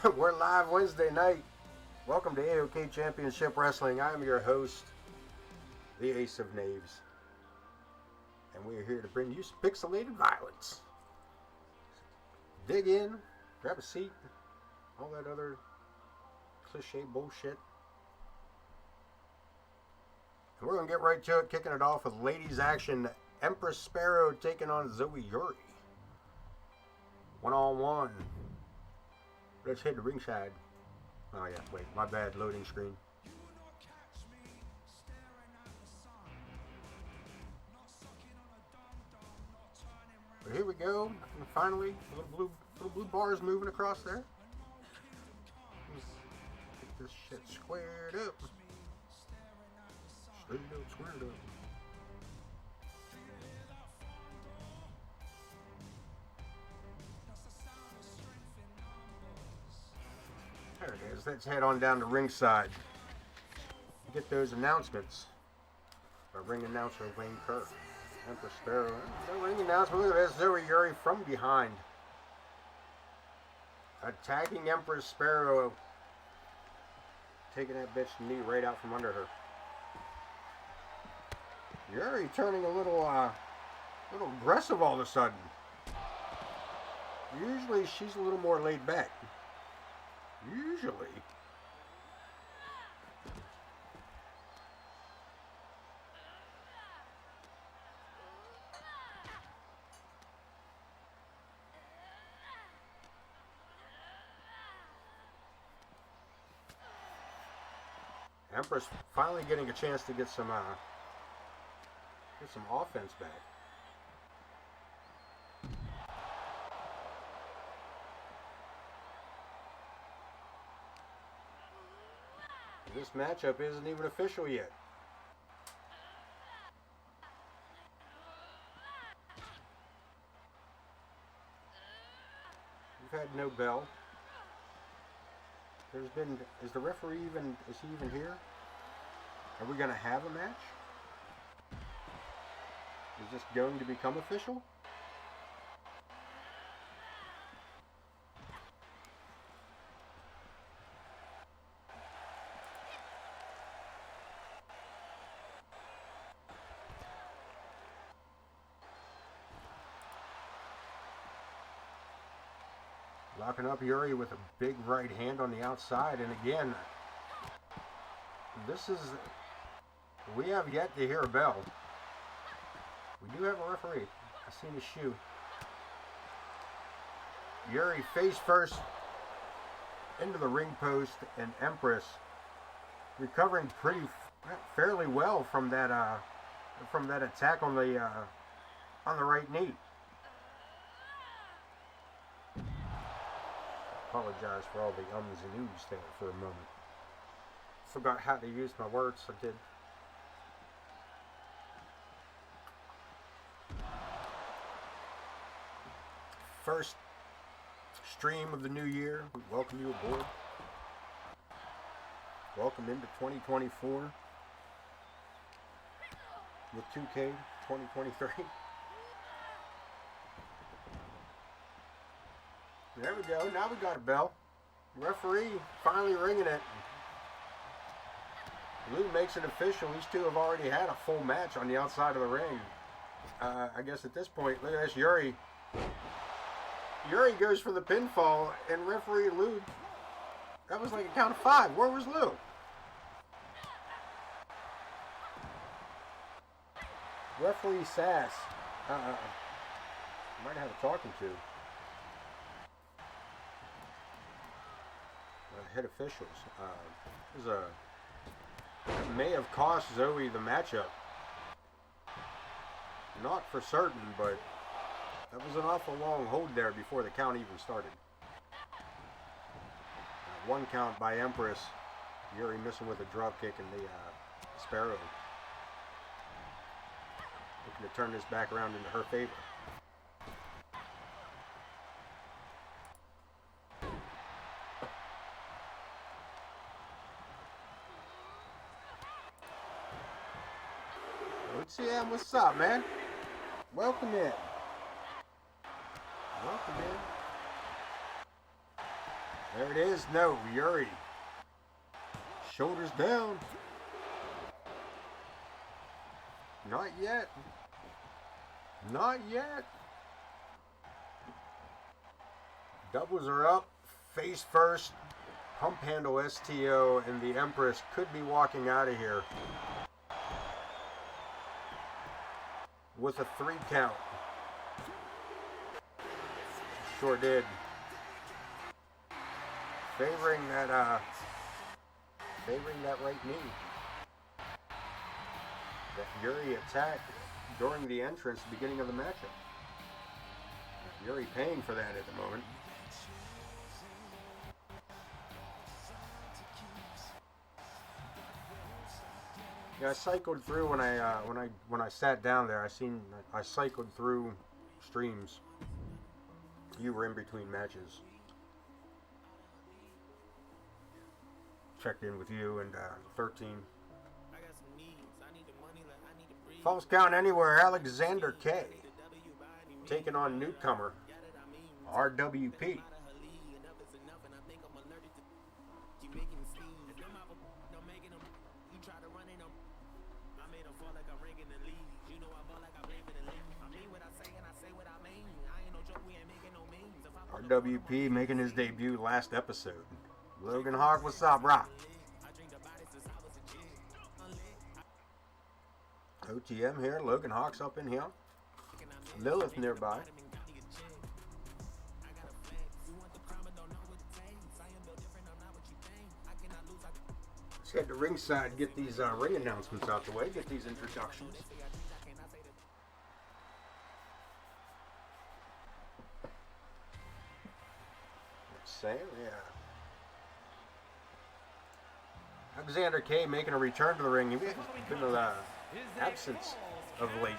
We're live Wednesday night. Welcome to AoK Championship Wrestling. I am your host, the Ace of Knaves. And we are here to bring you some pixelated violence. Dig in, grab a seat, all that other cliche bullshit. And we're going to get right to it, kicking it off with ladies action. Empress Sparrow taking on Zoe Yuri. One-on-one. Let's head to ringside. Oh yeah, wait, my bad, loading screen. But here we go, and finally, little blue bars moving across there. Let's get this shit squared up. Straight up, squared up. There it is. Let's head on down to ringside. Get those announcements. Our ring announcer, Wayne Kerr. Empress Sparrow. The ring announcement. Look at this. Zoe Yuri from behind. Attacking Empress Sparrow. Taking that bitch knee right out from under her. Yuri turning a little aggressive all of a sudden. Usually she's a little more laid back. Usually. Empress finally getting a chance to get some offense back. This matchup isn't even official yet. We've had no bell. Is the referee is he even here? Are we going to have a match? Is this going to become official? Locking up Yuri with a big right hand on the outside, and again, we have yet to hear a bell. We do have a referee. I seen his shoe. Yuri face first into the ring post, and Empress recovering fairly well from that attack on the right knee. Apologize for all the ums and oohs there for a moment. Forgot how to use my words, I did. First stream of the new year. We welcome you aboard. Welcome into 2024 with 2K 2023. There we go. Now we got a bell. Referee finally ringing it. Lou makes it official. These two have already had a full match on the outside of the ring. I guess at this point, look at this. Yuri goes for the pinfall, and referee Lou, that was like a count of 5. Where was Lou? Referee Sass. Might have a talking to. Head officials. It may have cost Zoe the matchup. Not for certain, but that was an awful long hold there before the count even started. One count by Empress. Yuri missing with a drop kick and the Sparrow. Looking to turn this back around into her favor. CM, what's up, man? Welcome in. Welcome in. There it is. No, Yuri. Shoulders down. Not yet. Not yet. Doubles are up. Face first. Pump handle STO, and the Empress could be walking out of here with a 3 count. Sure did. Favoring that right knee. That Yuri attack during the entrance, beginning of the matchup. Yuri paying for that at the moment. Yeah, I cycled through when I sat down there. I cycled through streams. You were in between matches. Checked in with you and 13. Falls count anywhere. Alexander K. Taking on newcomer RWP. RWP making his debut last episode. Logan Hawk, what's up, Rock? OTM here. Logan Hawk's up in here. Lilith nearby. Let's head to ringside, get these ring announcements out the way, get these introductions. Same, yeah. Alexander K making a return to the ring. He's been an absence of late.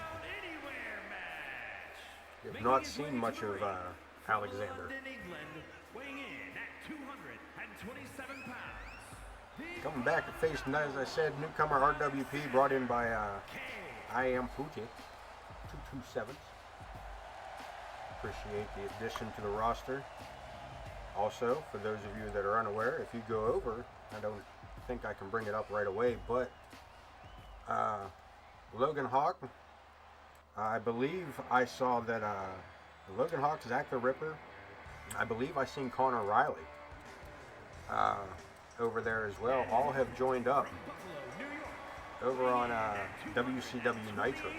We have not seen much of Alexander. Coming back to face, as I said, newcomer RWP brought in by I Am Putin 227. Appreciate the addition to the roster. Also, for those of you that are unaware, if you go over, I don't think I can bring it up right away, but Logan Hawk, I believe I saw that Logan Hawk, Zach the Ripper, I believe I seen Connor Riley over there as well. All have joined up over on WCW Nitro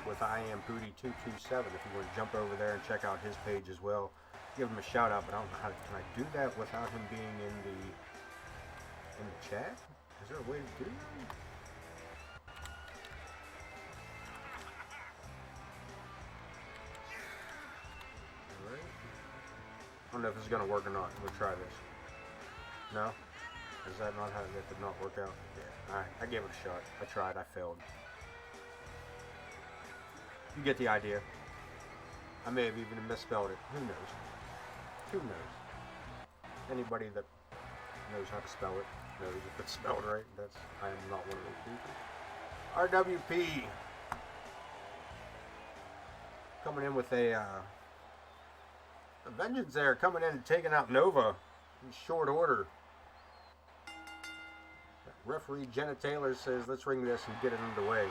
with I Am Pooty 227. If you want to jump over there and check out his page as well, give him a shout out. But I don't know how can I do that without him being in the chat? Is there a way to do that? Alright. I don't know if this is gonna work or not. We'll try this. No? Is that not how that did not work out? Yeah. Alright, I gave it a shot. I tried, I failed. You get the idea. I may have even misspelled it. Who knows? Who knows? Anybody that knows how to spell it knows if it's spelled right. I am not one of those people. RWP coming in with a vengeance there, coming in and taking out Nova in short order. Referee Jenna Taylor says, let's ring this and get it underway.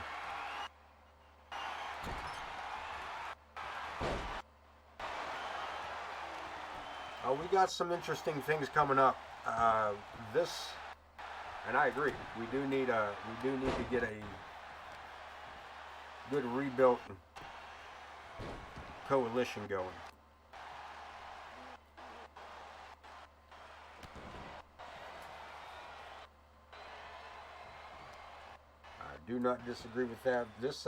We got some interesting things coming up. And I agree. We do need to get a good rebuilt coalition going. I do not disagree with that. This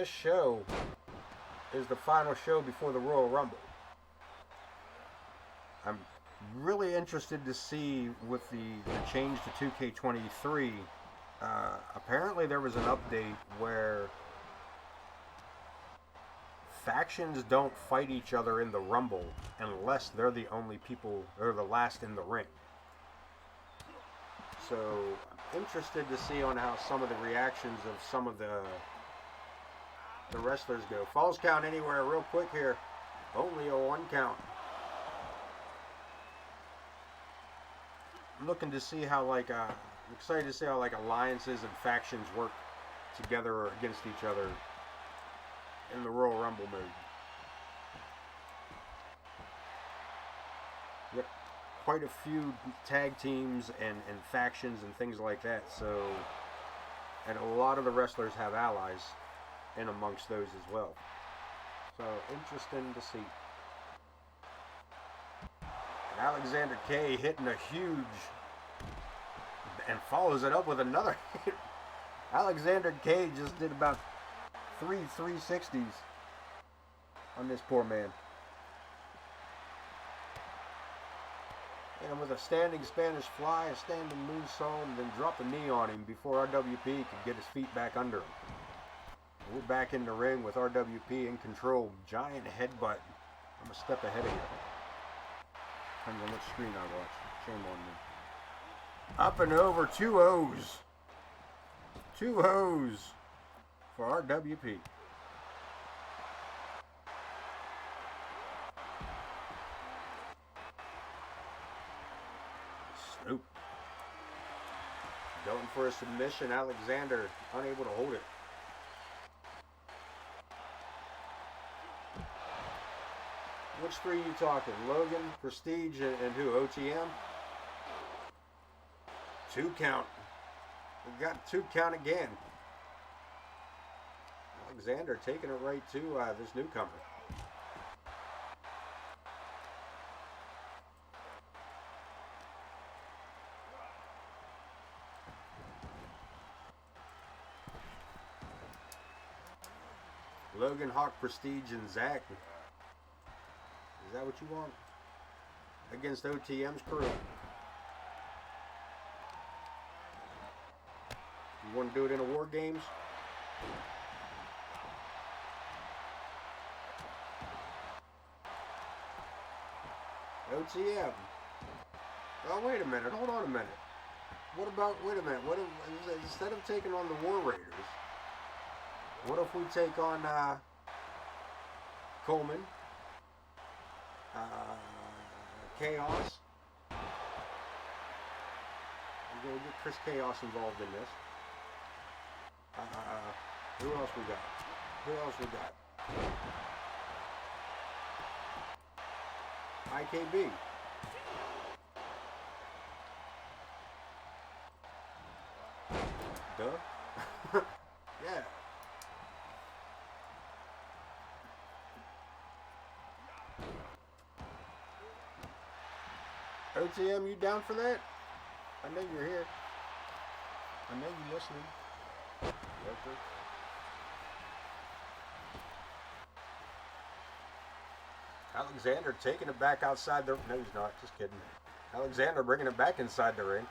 show is the final show before the Royal Rumble. I'm really interested to see with the change to 2K23. Apparently there was an update where factions don't fight each other in the Rumble unless they're the only people or the last in the ring. So I'm interested to see on how some of the reactions of some of the wrestlers go. Falls count anywhere real quick here. Only a 1 count. looking to see how I'm excited to see how alliances and factions work together or against each other in the Royal Rumble mode. Yep, quite a few tag teams and factions and things like that. So, and a lot of the wrestlers have allies in amongst those as well. So interesting to see. And Alexander K hitting a huge and follows it up with another hit. Alexander K just did about 360s on this poor man. And with a standing Spanish fly, a standing moonsault, and then drop a knee on him before RWP could get his feet back under him. We're back in the ring with RWP in control. Giant headbutt. I'm a step ahead of you. Depends on which screen I watch. Shame on me. Up and over, 2 O's. 2 O's for RWP. Snoop. Going for a submission. Alexander unable to hold it. Which three are you talking? Logan, Prestige, and who? OTM? 2 count. We got 2 count again. Alexander taking it right to this newcomer. Logan, Hawk, Prestige, and Zach. Is that what you want? Against OTM's crew. You want to do it in a War Games? OTM. Oh, wait a minute. Hold on a minute. What about, wait a minute. What if, instead of taking on the War Raiders, what if we take on Coleman? Chaos. We're going to get Chris Chaos involved in this. Who else we got? Who else we got? IKB. Duh. Yeah. OTM, you down for that? I know you're here. I know you're listening. Okay. Alexander taking it back outside the... No, he's not. Just kidding. Alexander bringing it back inside the ring.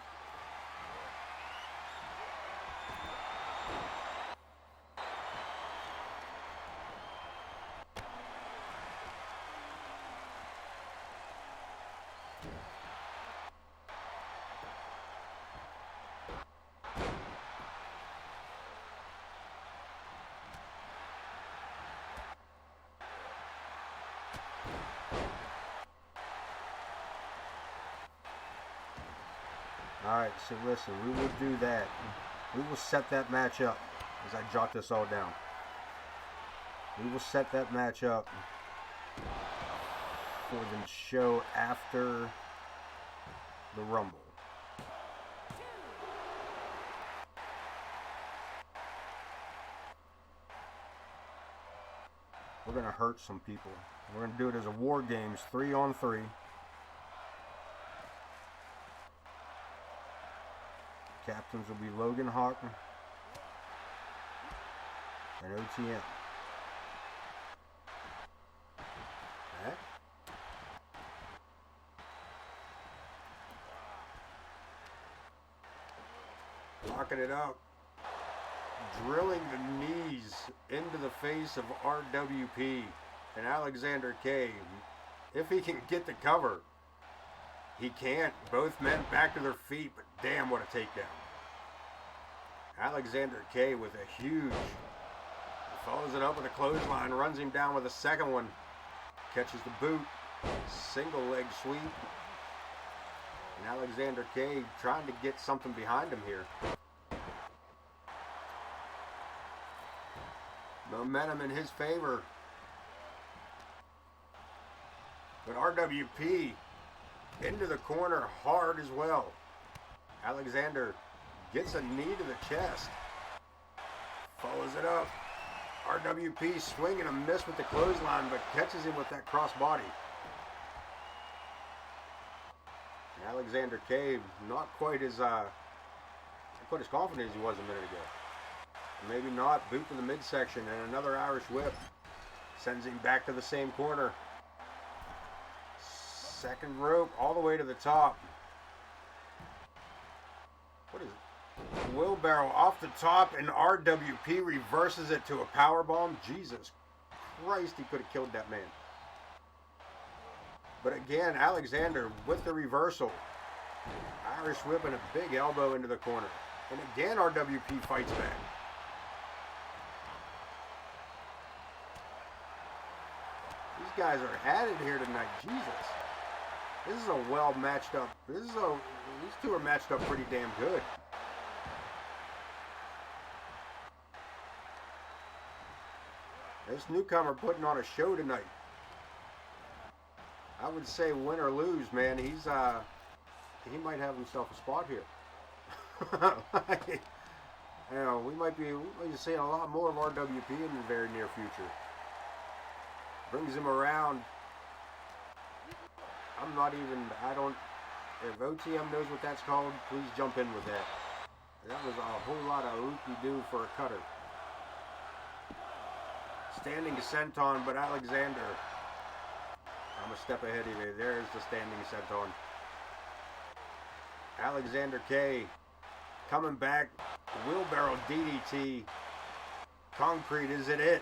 Alright, so listen, we will do that. We will set that match up as I jot this all down. We will set that match up for the show after the Rumble. We're going to hurt some people. We're going to do it as a War Games 3-on-3. Captains will be Logan Hawk and OTM. Okay. Locking it up. Drilling the knees into the face of RWP and Alexander K. If he can get the cover. He can't. Both men back to their feet, but damn, what a takedown. Alexander K with a huge, follows it up with a clothesline, runs him down with a second one, catches the boot, single leg sweep. And Alexander K trying to get something behind him here. Momentum in his favor. But RWP into the corner hard as well. Alexander gets a knee to the chest. Follows it up. RWP swing and a miss with the clothesline, but catches him with that crossbody. Alexander K not quite as confident as he was a minute ago. Maybe not. Boot to the midsection and another Irish whip. Sends him back to the same corner. Second rope all the way to the top. What is it? Wheelbarrow off the top, and RWP reverses it to a powerbomb. Jesus Christ, he could have killed that man. But again, Alexander with the reversal. Irish whip and a big elbow into the corner. And again, RWP fights back. These guys are at it here tonight. Jesus. This is a well matched up. These two are matched up pretty damn good. This newcomer putting on a show tonight. I would say win or lose, man. He might have himself a spot here. We might be seeing a lot more of RWP in the very near future. Brings him around. If OTM knows what that's called, please jump in with that. That was a whole lot of oopie-doo for a cutter. Standing senton, but Alexander. I'm a step ahead of you. There's the standing senton. Alexander K coming back. Wheelbarrow DDT. Concrete, is it?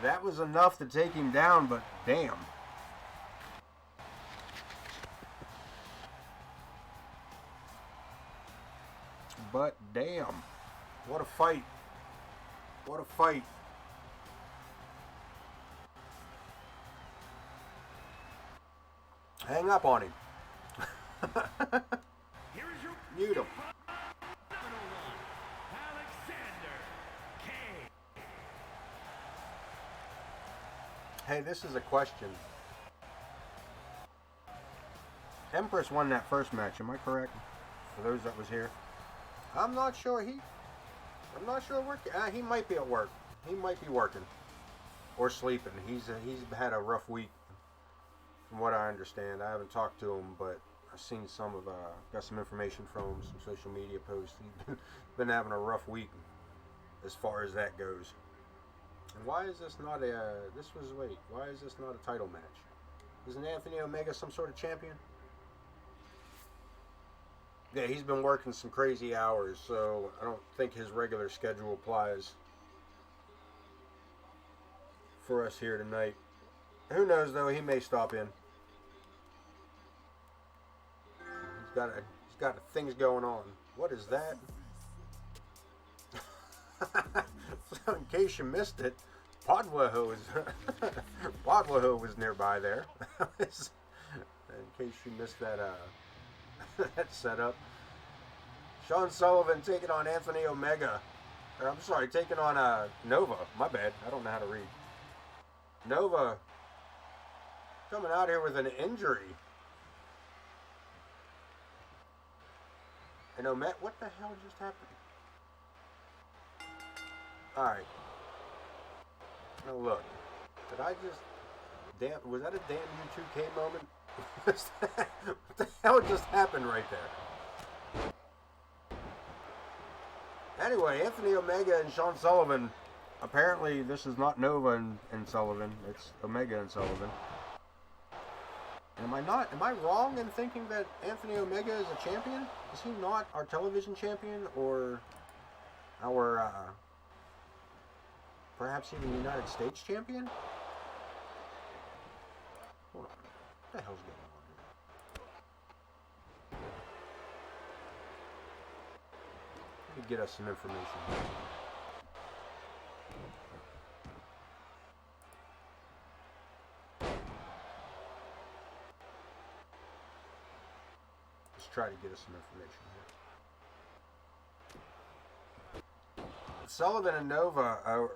That was enough to take him down, but damn. But damn. What a fight. What a fight. Hang up on him. Mute him. Hey, this is a question. Empress won that first match, am I correct? For those that was here. I'm not sure he might be at work. He might be working. Or sleeping. He's had a rough week. From what I understand. I haven't talked to him, but I've seen got some information from him, some social media posts. He's been having a rough week as far as that goes. And why is this not why is this not a title match? Isn't Anthony Omega some sort of champion? Yeah, he's been working some crazy hours, so I don't think his regular schedule applies for us here tonight. Who knows, though, he may stop in. He's got things going on. What is that? So in case you missed it, Podwaho was nearby there. In case you missed that that setup. Sean Sullivan taking on Anthony Omega. Taking on Nova. My bad. I don't know how to read. Nova coming out here with an injury. And Omega, what the hell just happened? Alright. Now look. Did I just... was that a damn U2K moment? What the hell just happened right there? Anyway, Anthony Omega and Sean Sullivan. Apparently this is not Nova and Sullivan. It's Omega and Sullivan. Am I wrong in thinking that Anthony Omega is a champion? Is he not our television champion or our perhaps even United States champion? Hold on. What the hell's going on here? Let me get us some information. Let's try to get us some information here. Sullivan and Nova,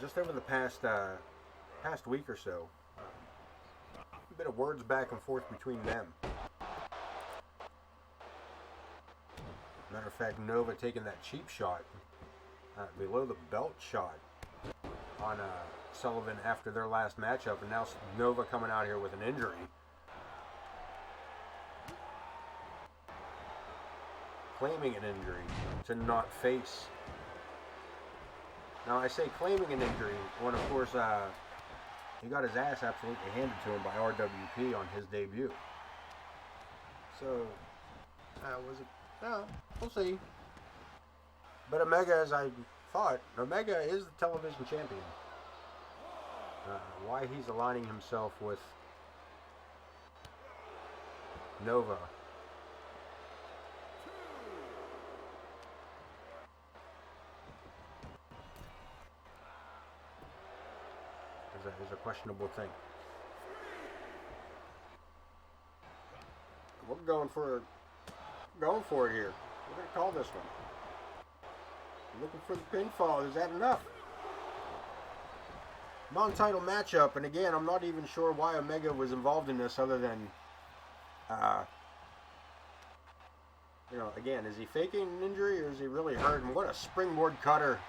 just over the past week or so, a bit of words back and forth between them. Matter of fact, Nova taking that cheap shot, below the belt shot on Sullivan after their last matchup, and now Nova coming out here with an injury. Claiming an injury to not face. Now I say claiming an injury when of course he got his ass absolutely handed to him by RWP on his debut. So, was it? We'll see. But Omega, as I thought, Omega is the television champion. Why he's aligning himself with Nova. Is a questionable thing. We're going for it here. We're going to call this one. Looking for the pinfall. Is that enough? Non-title matchup, and again, I'm not even sure why Omega was involved in this other than, again, is he faking an injury or is he really hurt? And what a springboard cutter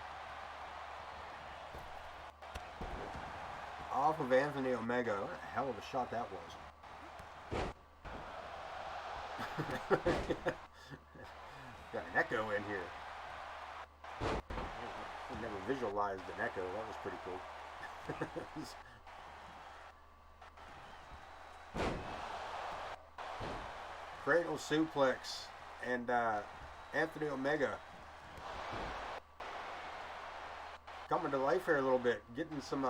off of Anthony Omega. What a hell of a shot that was. Got an echo in here. I never visualized an echo. That was pretty cool. Cradle suplex, and Anthony Omega coming to life here a little bit, getting some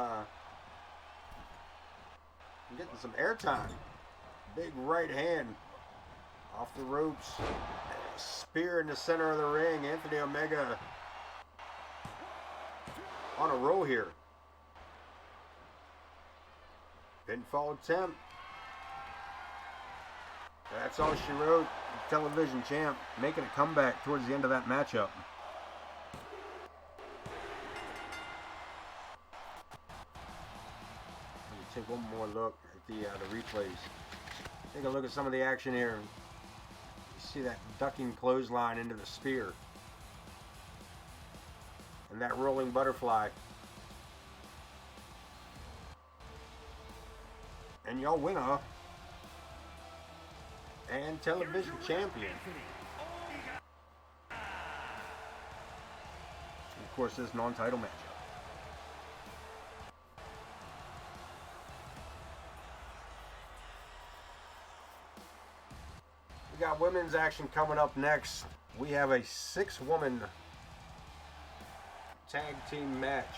airtime. Big right hand off the ropes. Spear in the center of the ring. Anthony Omega on a roll here. Pinfall attempt. That's all she wrote. Television champ making a comeback towards the end of that matchup. Let me take one more look at the replays. Take a look at some of the action here. You see that ducking clothesline into the spear. And that rolling butterfly. And your winner and television champion. And of course, this non-title matchup. We got women's action coming up next. We have a 6-woman tag team match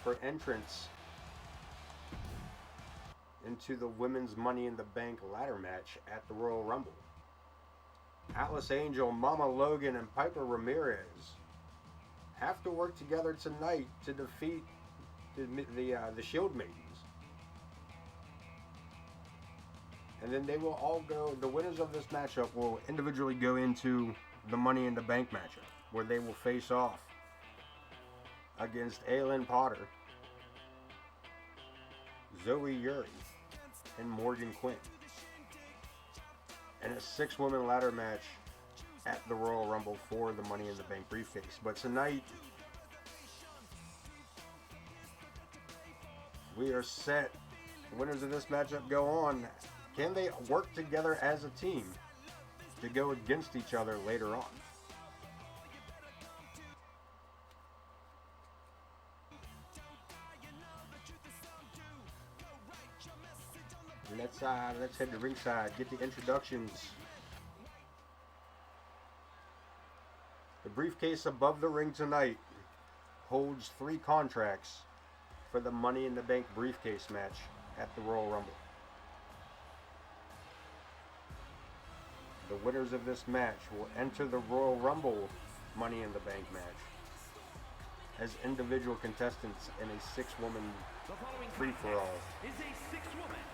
for entrance into the Women's Money in the Bank ladder match at the Royal Rumble. Alice Angel, Mama Logan, and Piper Ramirez have to work together tonight to defeat the Shield Maidens. And then they will all go, the winners of this matchup will individually go into the Money in the Bank matchup, where they will face off against Aylin Potter, Zoe Yuri, and Morgan Quinn in a 6-woman ladder match at the Royal Rumble for the Money in the Bank briefcase. But tonight, we are set. The winners of this matchup go on. Can they work together as a team to go against each other later on? Let's head to ringside, get the introductions. The briefcase above the ring tonight holds 3 contracts for the Money in the Bank briefcase match at the Royal Rumble. The winners of this match will enter the Royal Rumble Money in the Bank match as individual contestants in a 6-woman free-for-all. Is a 6-woman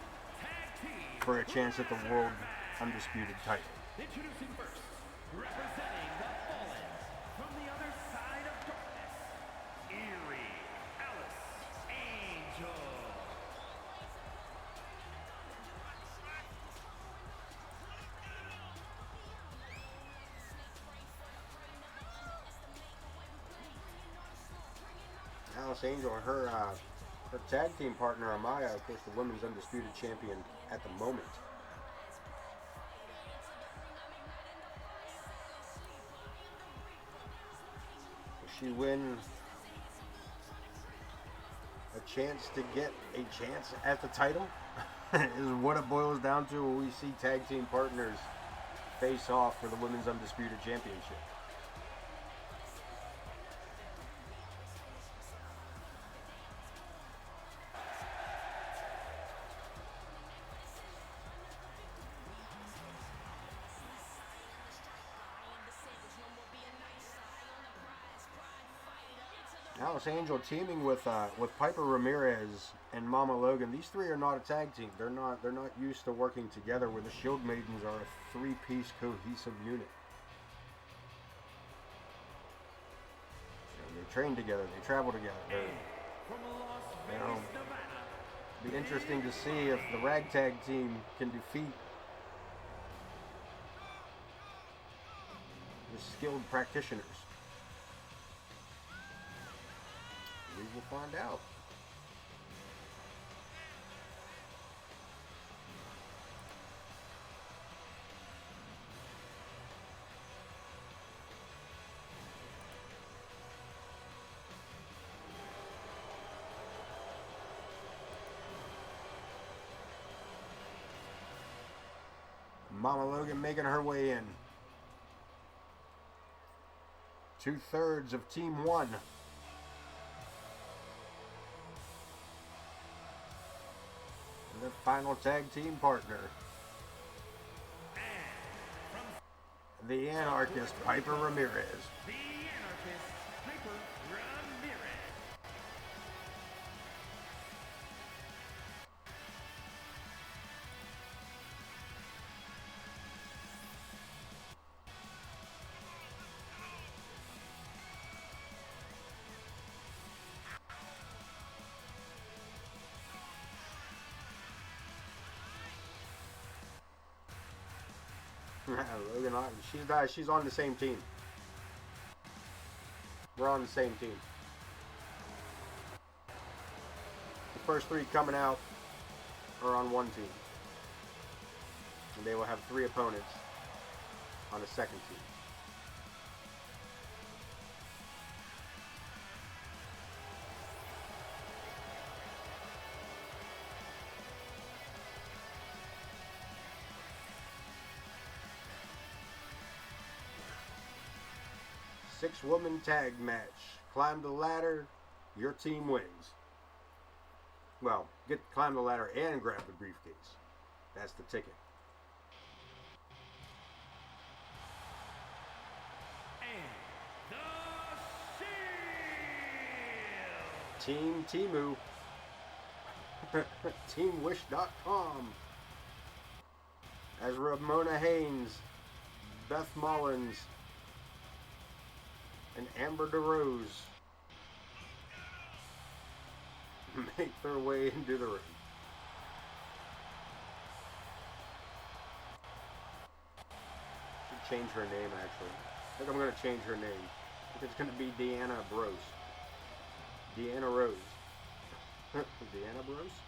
tag team for a chance at the World Undisputed title. Introducing first, representing the Fallen, from the other side of darkness, Eerie Alice Angel. Alice Angel, her tag team partner Amaya, of course, the women's undisputed champion at the moment. Will she win a chance to get a chance at the title? Is what it boils down to when we see tag team partners face off for the women's undisputed championship. Alice Angel teaming with Piper Ramirez and Mama Logan. These three are not a tag team. They're not used to working together, where the Shield Maidens are a three-piece cohesive unit. And they train together. They travel together. Be interesting to see if the Ragtag team can defeat the skilled practitioners. We will find out. Mama Logan making her way in. 2/3 of Team 1. The final tag team partner, the Anarchist Piper Ramirez. The Anarchist Piper Ramirez. Logan, she's on the same team. We're on the same team. The first three coming out are on one team. And they will have 3 opponents on the second team. Six-woman tag match. Climb the ladder, your team wins. Well, climb the ladder and grab the briefcase. That's the ticket. And the Shield. Team Timu. Teamwish.com. As Ramona Haynes, Beth Mullins, and Amber DeRose make their way into the ring. Should change her name, actually. I think I'm going to change her name. I think it's going to be Deanna Brose. Deanna Rose. Deanna Brose?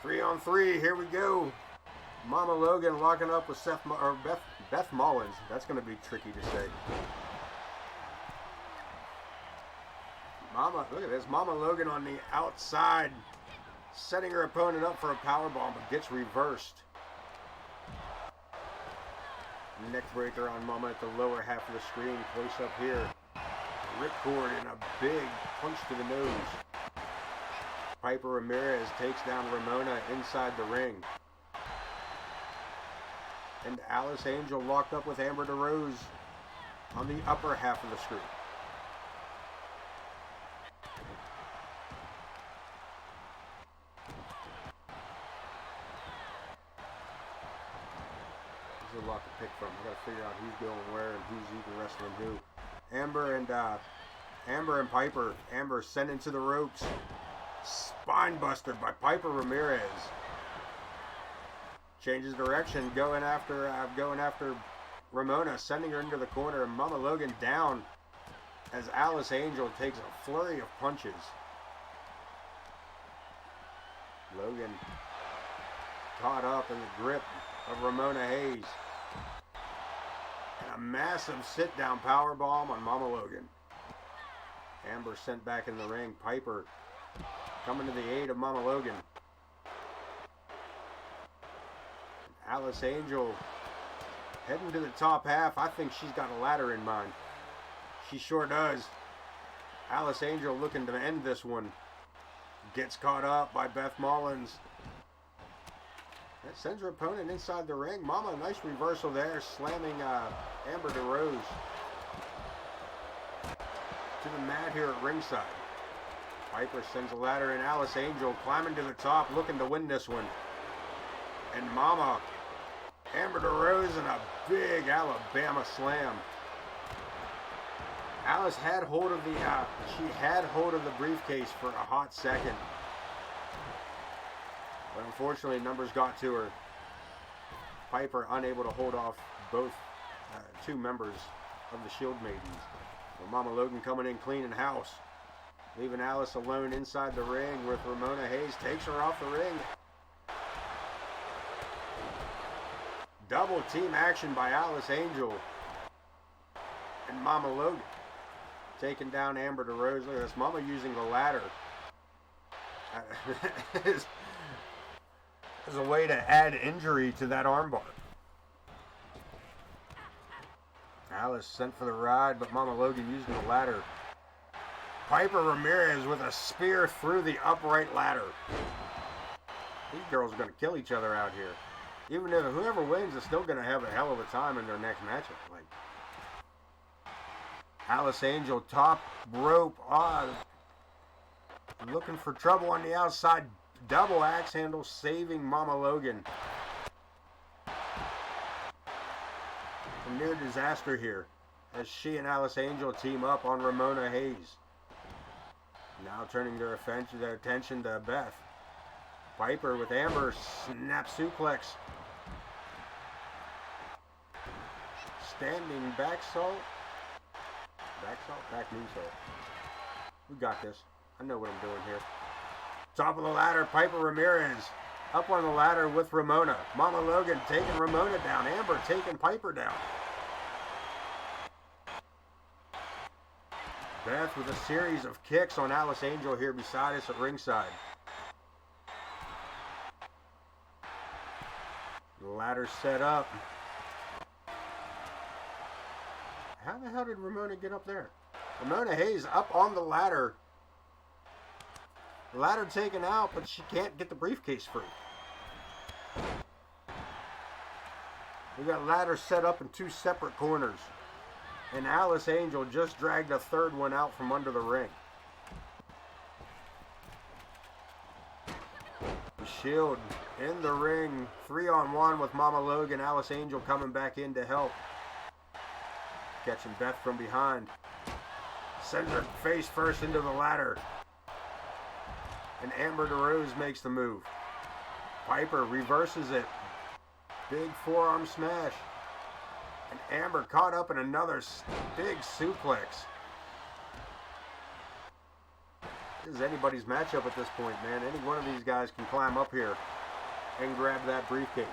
3-on-3, here we go. Mama Logan locking up with Beth Mullins. That's going to be tricky to say. Look at this. Mama Logan on the outside, setting her opponent up for a powerbomb, but gets reversed. Neckbreaker on Mama at the lower half of the screen, close up here. Ripcord and a big punch to the nose. Piper Ramirez takes down Ramona inside the ring. And Alice Angel locked up with Amber DeRose on the upper half of the screen. There's a lot to pick from. I gotta figure out who's going where and who's even wrestling who. Amber and Piper. Amber sent into the ropes. Spine buster by Piper Ramirez. Changes direction, going after Ramona, sending her into the corner. Mama Logan down as Alice Angel takes a flurry of punches. Logan caught up in the grip of Ramona Hayes. And a massive sit-down powerbomb on Mama Logan. Amber sent back in the ring. Piper coming to the aid of Mama Logan. Alice Angel heading to the top half. I think she's got a ladder in mind. She sure does. Alice Angel looking to end this one. Gets caught up by Beth Mullins. That sends her opponent inside the ring. Mama, nice reversal there, slamming Amber DeRose to the mat here at ringside. Piper sends a ladder in. Alice Angel climbing to the top, looking to win this one. And Mama, Amber DeRose, and a big Alabama slam. Alice had hold of the briefcase for a hot second. But unfortunately, numbers got to her. Piper unable to hold off both two members of the Shield Maidens. Well, Mama Logan coming in cleaning house. Leaving Alice alone inside the ring with Ramona Hayes. Takes her off the ring. Double team action by Alice Angel. And Mama Logan taking down Amber DeRose. Look at this. Mama using the ladder. As a way to add injury to that armbar. Alice sent for the ride, but Mama Logan using the ladder. Piper Ramirez with a spear through the upright ladder. These girls are going to kill each other out here. Even if whoever wins is still going to have a hell of a time in their next matchup. Like Alice Angel, top rope, looking for trouble on the outside. Double axe handle, saving Mama Logan. A near disaster here as she and Alice Angel team up on Ramona Hayes. Now turning their attention to Beth. Piper with Amber, snap suplex. Standing back salt. Back moonsault. We got this. I know what I'm doing here. Top of the ladder, Piper Ramirez. Up on the ladder with Ramona. Mama Logan taking Ramona down. Amber taking Piper down. Beth with a series of kicks on Alice Angel here beside us at ringside. The ladder set up. How the hell did Ramona get up there? Ramona Hayes up on the ladder. The ladder taken out, but she can't get the briefcase free. We got ladder set up in two separate corners. And Alice Angel just dragged a third one out from under the ring. The Shield in the ring. 3-on-1 with Mama Logan. Alice Angel coming back in to help. Catching Beth from behind. Sends her face first into the ladder. And Amber DeRose makes the move. Piper reverses it. Big forearm smash. And Amber caught up in another big suplex. This is anybody's matchup at this point, man. Any one of these guys can climb up here and grab that briefcase.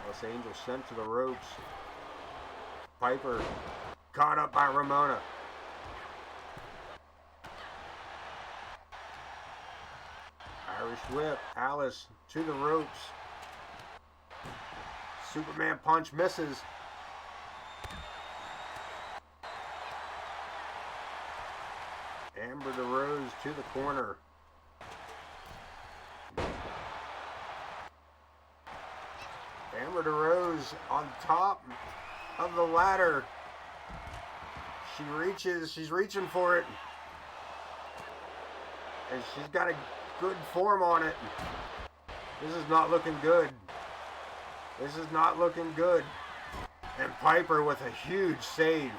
Alice Angel sent to the ropes. Piper caught up by Ramona. Irish whip. Alice to the ropes. Superman punch misses. Amber DeRose to the corner. Amber DeRose on top of the ladder. She's reaching for it. And she's got a good form on it. This is not looking good. This is not looking good. And Piper with a huge save.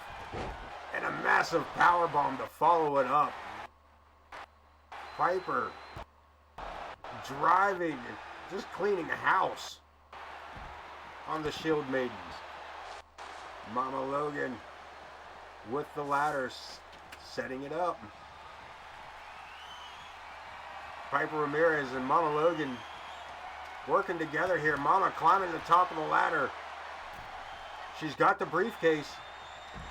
And a massive powerbomb to follow it up. Piper driving, just cleaning a house on the Shield Maidens. Mama Logan with the ladders, setting it up. Piper Ramirez and Mama Logan working together here. Mama climbing the top of the ladder. She's got the briefcase.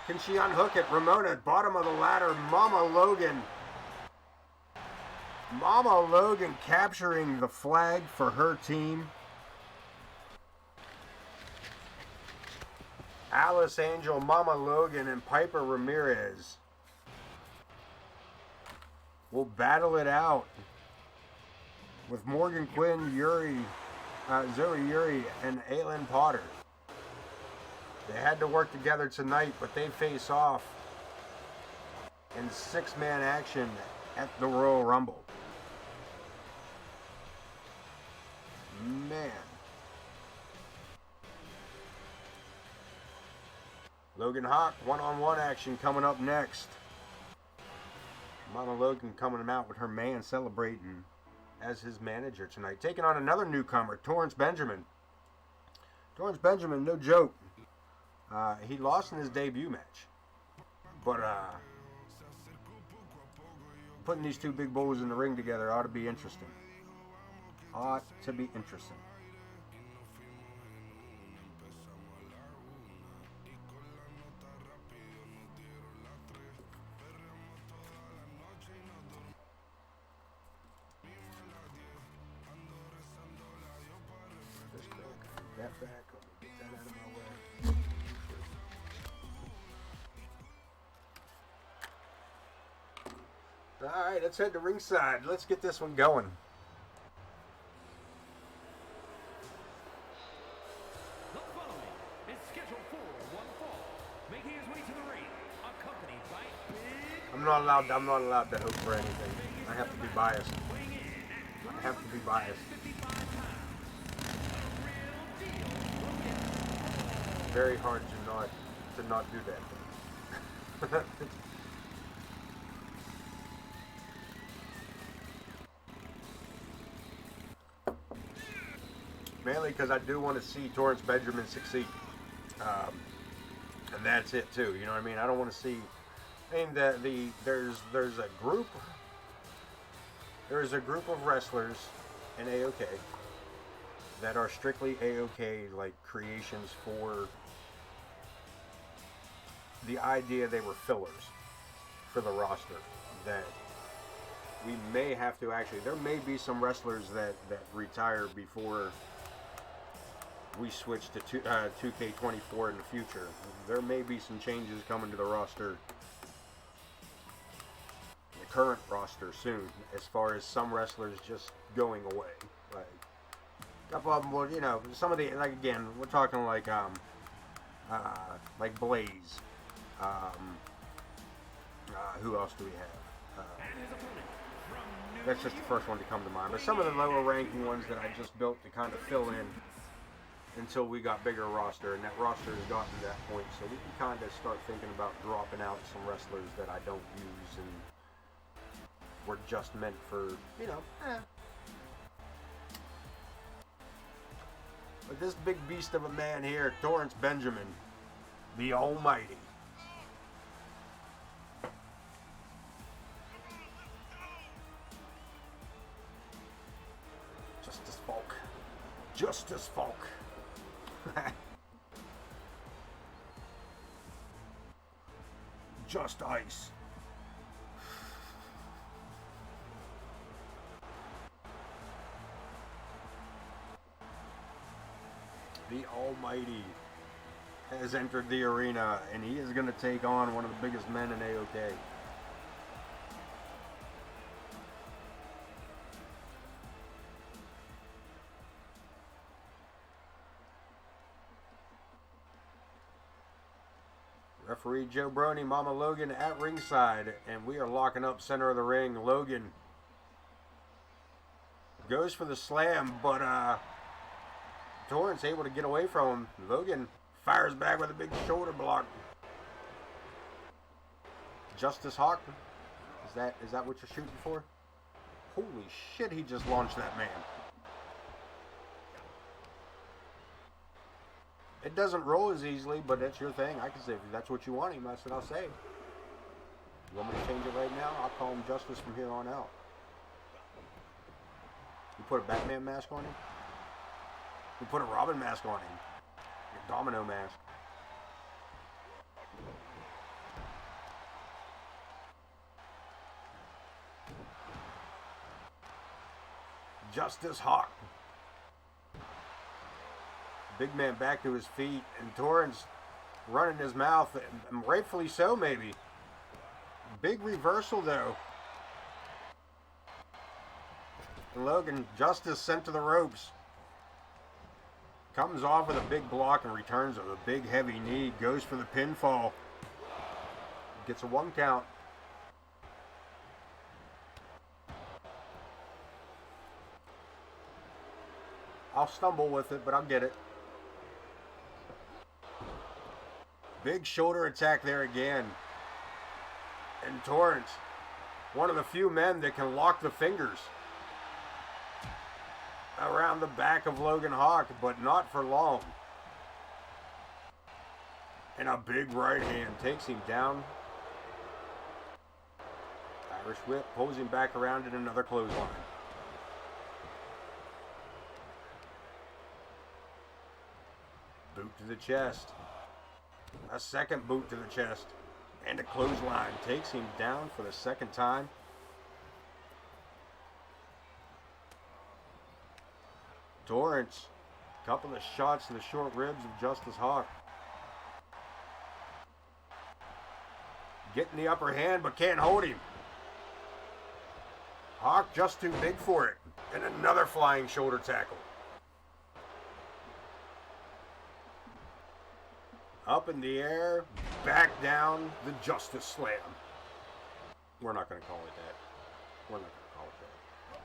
Can she unhook it? Ramona at bottom of the ladder. Mama Logan capturing the flag for her team. Alice Angel, Mama Logan, and Piper Ramirez will battle it out with Morgan Quinn, Zoe Yuri, and Aylin Potter. They had to work together tonight, but they face off in six-man action at the Royal Rumble. Man. Logan Hawk, one-on-one action coming up next. Mama Logan coming out with her man celebrating as his manager tonight. Taking on another newcomer, Torrance Benjamin. Torrance Benjamin, no joke. He lost in his debut match. But putting these two big bulls in the ring together ought to be interesting. Ought to be interesting. That back, get that out of my way. Alright, let's head to ringside. Let's get this one going. The following is scheduled for one fall, making his way to the ring, accompanied by Big. I'm not allowed to hope for anything. I have to be biased. I have to be biased. Very hard to not do that. Mainly because I do want to see Torrance Benjamin succeed, and that's it too. You know what I mean? I don't want to see. I mean, there's a group of wrestlers in AoK that are strictly AoK like creations for the idea they were fillers for the roster. That we may have to actually, there may be some wrestlers that retire before we switch to 2K24 in the future. There may be some changes coming to the roster, the current roster soon, as far as some wrestlers just going away. Like a couple of them will, you know, some of the, like again, we're talking like Blaze. Who else do we have? That's just the first one to come to mind. But some of the lower ranking ones that I just built to kind of fill in until we got bigger roster, and that roster has gotten to that point, so we can kind of start thinking about dropping out some wrestlers that I don't use and were just meant for, you know, But this big beast of a man here, Torrance Benjamin, the Almighty. Justice Folk. Justice Folk. Just ice. The Almighty has entered the arena, and he is going to take on one of the biggest men in AoK. Referee Joe Brony, Mama Logan at ringside, and we are locking up center of the ring. Logan goes for the slam, but Torrance able to get away from him. Logan fires back with a big shoulder block. Justice Hawk. Is that what you're shooting for? Holy shit, he just launched that man. It doesn't roll as easily, but that's your thing. I can say if that's what you want him, that's what I'll say. You want me to change it right now? I'll call him Justice from here on out. You put a Batman mask on him? You put a Robin mask on him? Your Domino mask. Justice Hawk. Big man back to his feet, and Torrance running his mouth, and rightfully so, maybe. Big reversal, though. And Logan, Justice sent to the ropes. Comes off with a big block and returns with a big heavy knee. Goes for the pinfall. Gets a 1 count. I'll stumble with it, but I'll get it. Big shoulder attack there again. And Torrance, one of the few men that can lock the fingers around the back of Logan Hawk, but not for long. And a big right hand takes him down. Irish whip pulls him back around in another clothesline. Boot to the chest. A second boot to the chest. And a clothesline takes him down for the second time. Torrance, couple of shots to the short ribs of Justice Hawk. Getting the upper hand, but can't hold him. Hawk just too big for it. And another flying shoulder tackle. Up in the air, back down, the Justice Slam. We're not going to call it that. We're not going to call it that.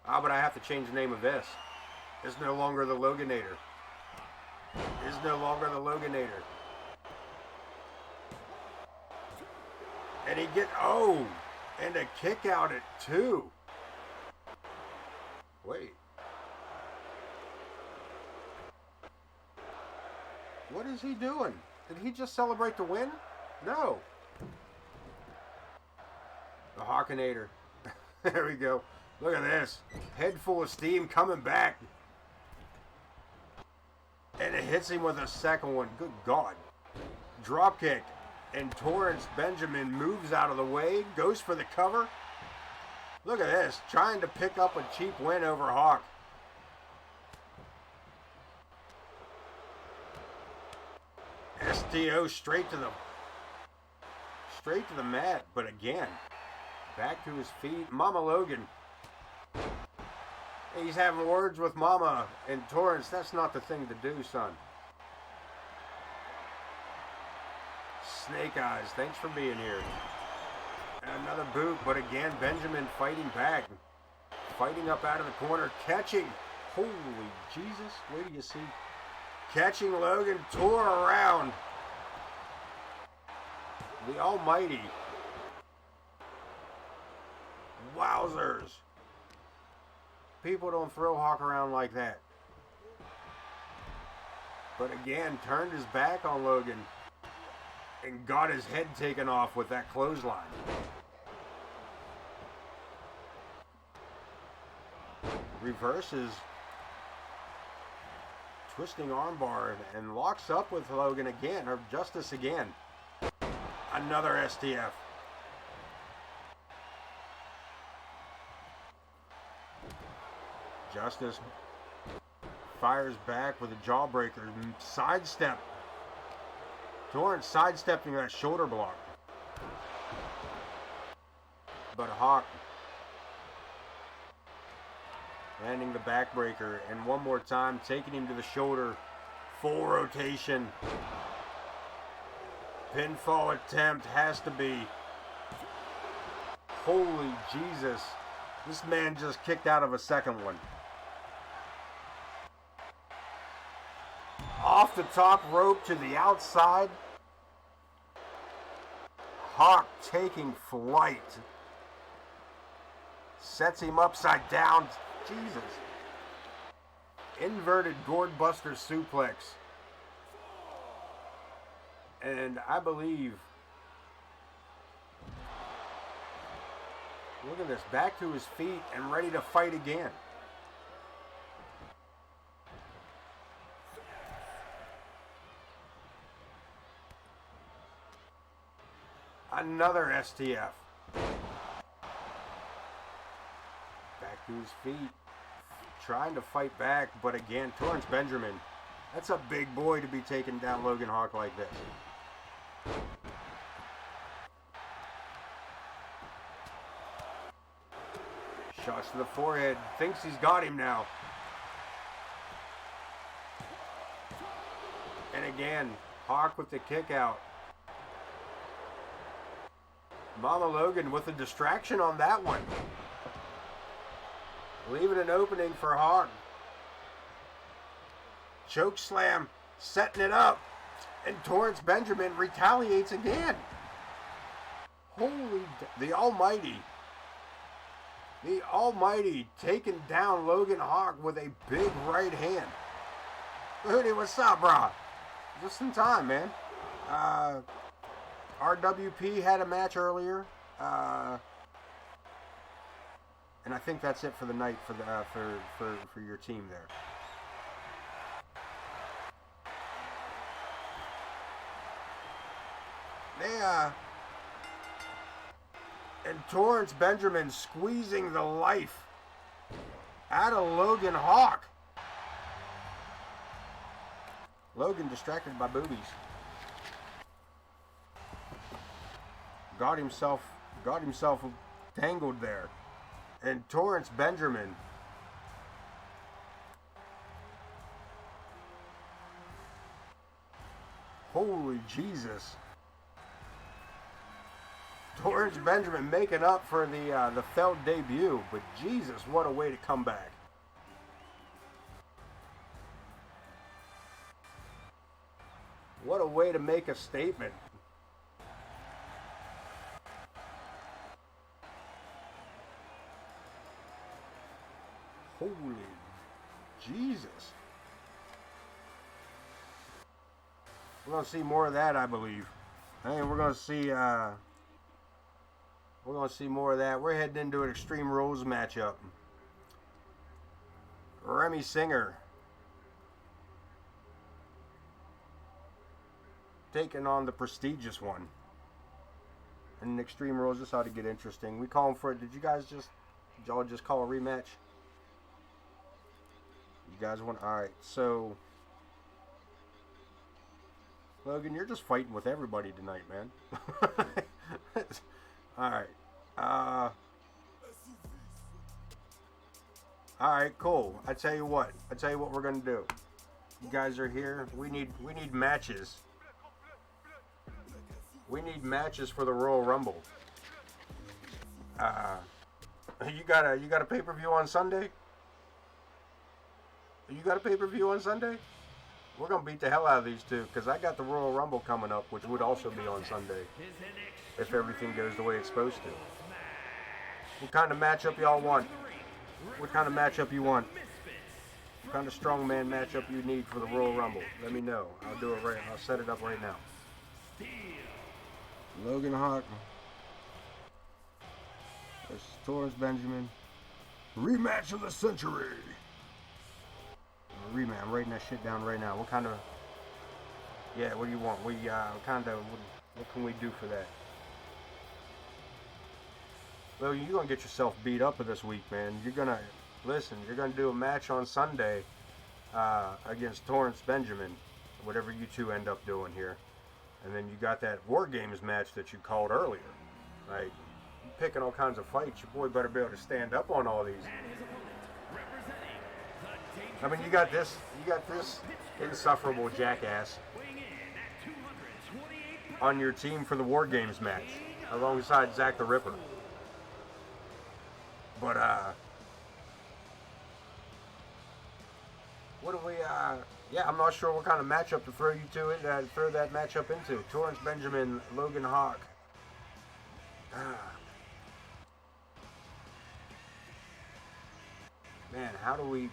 Ah, but I have to change the name of this. It's no longer the Loganator. It's no longer the Loganator. And he and a kick out at 2. Wait. What is he doing? Did he just celebrate the win? No. The Hawkinator. There we go. Look at this. Head full of steam coming back. And it hits him with a second one. Good God. Drop kick. And Torrance Benjamin moves out of the way. Goes for the cover. Look at this. Trying to pick up a cheap win over Hawk. STO straight to the mat, but again, back to his feet. Mama Logan. He's having words with Mama and Torrance. That's not the thing to do, son. Snake Eyes, thanks for being here. And another boot, but again, Benjamin fighting back. Fighting up out of the corner, catching. Holy Jesus, where do you see? Catching Logan, tore around. The Almighty. Wowzers. People don't throw Hawk around like that. But again, turned his back on Logan and got his head taken off with that clothesline. Reverses. Twisting armbar and locks up with Logan again, or Justice again. Another STF. Justice fires back with a jawbreaker. Sidestep. Torrance sidestepping that shoulder block. But Hawk landing the backbreaker, and one more time taking him to the shoulder. Full rotation. Pinfall attempt has to be. Holy Jesus. This man just kicked out of a second one. Off the top rope to the outside. Hawk taking flight. Sets him upside down. Jesus. Inverted gourd buster suplex. And I believe, look at this, back to his feet and ready to fight again. Another STF. Back to his feet. Trying to fight back, but again, Torrance Benjamin. That's a big boy to be taking down Logan Hawk like this. Shots to the forehead. Thinks he's got him now. And again, Hawk with the kick out. Mama Logan with a distraction on that one. Leaving an opening for Hawk. Choke slam, setting it up. And Torrance Benjamin retaliates again. The Almighty. The Almighty taking down Logan Hawk with a big right hand. Hootie, what's up, brah? Just in time, man. RWP had a match earlier. And I think that's it for the night for the for your team there. And Torrance Benjamin squeezing the life out of Logan Hawk. Logan distracted by boobies. Got himself tangled there. And Torrance Benjamin holy Jesus. Torrance Benjamin making up for the failed debut, but Jesus, what a way to come back. What a way to make a statement. Holy Jesus. We're going to see more of that, I believe. And we're going to see more of that. We're heading into an Extreme Rules matchup. Remy Singer taking on the prestigious one. And Extreme Rules, this ought to get interesting. We calling for it. Did y'all just call a rematch? You guys want? All right. So, Logan, you're just fighting with everybody tonight, man. Alright. Alright, cool. I tell you what we're gonna do. You guys are here. We need matches. We need matches for the Royal Rumble. You got a pay-per-view on Sunday? You got a pay-per-view on Sunday? We're going to beat the hell out of these two, because I got the Royal Rumble coming up, which would also be on Sunday, if everything goes the way it's supposed to. What kind of matchup y'all want? What kind of matchup you want? What kind of strongman matchup you need for the Royal Rumble? Let me know. I'll do it right. I'll set it up right now. Logan Hawk versus Torrance Benjamin. Rematch of the century. Rematch. I'm writing that shit down right now. What kind of? Yeah. What do you want? What can we do for that? Well, you're gonna get yourself beat up this week, man. You're gonna do a match on Sunday against Torrance Benjamin, whatever you two end up doing here, and then you got that War Games match that you called earlier. Like, you picking all kinds of fights. Your boy better be able to stand up on all these. I mean, you got this insufferable jackass on your team for the War Games match, alongside Zack the Ripper. But What do we, yeah, I'm not sure what kind of matchup to throw you to it, throw that matchup into. Torrance Benjamin, Logan Hawk. Man, how do we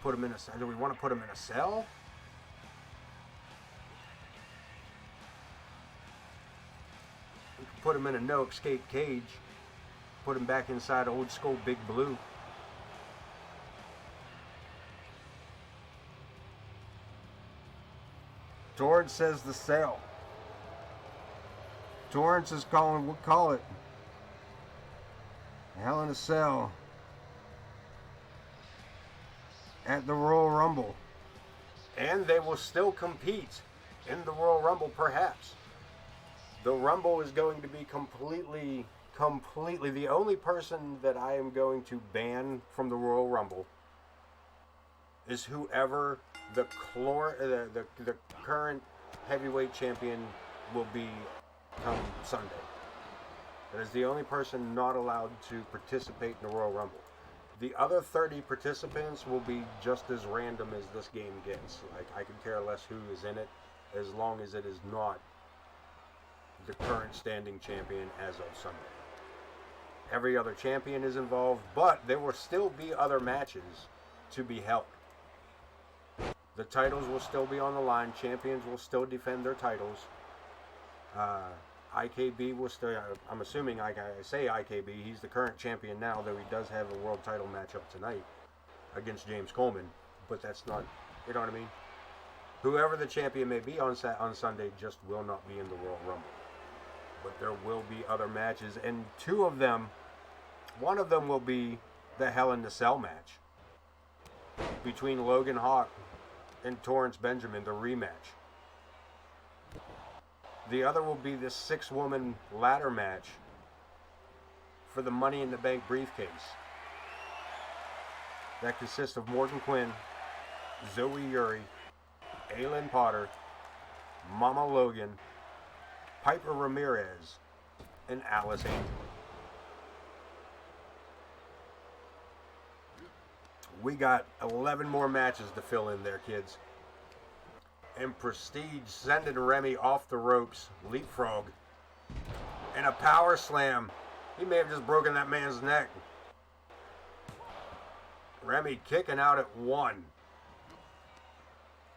put him in a, do we want to put him in a cell? We can put him in a no escape cage. Put him back inside old school Big Blue. Torrance says the cell. Torrance is calling, we'll call it Hell in a Cell at the Royal Rumble. And they will still compete in the Royal Rumble, perhaps. The Rumble is going to be completely, the only person that I am going to ban from the Royal Rumble is whoever the current heavyweight champion will be come Sunday. That is the only person not allowed to participate in the Royal Rumble. The other 30 participants will be just as random as this game gets. Like, I could care less who is in it, as long as it is not the current standing champion as of Sunday. Every other champion is involved, but there will still be other matches to be held. The titles will still be on the line. Champions will still defend their titles. IKB will still, I'm assuming, I say IKB, he's the current champion now, though he does have a world title matchup tonight against James Coleman, but that's not, you know what I mean? Whoever the champion may be on Sunday just will not be in the Royal Rumble. But there will be other matches, and two of them, one of them will be the Hell in the Cell match between Logan Hawk and Torrance Benjamin, the rematch. The other will be this 6-woman ladder match for the Money in the Bank briefcase. That consists of Morgan Quinn, Zoe Uri, Aylin Potter, Mama Logan, Piper Ramirez, and Alice Angel. We got 11 more matches to fill in there, kids. And Prestige sending Remy off the ropes, leapfrog, and a power slam. He may have just broken that man's neck. Remy kicking out at 1.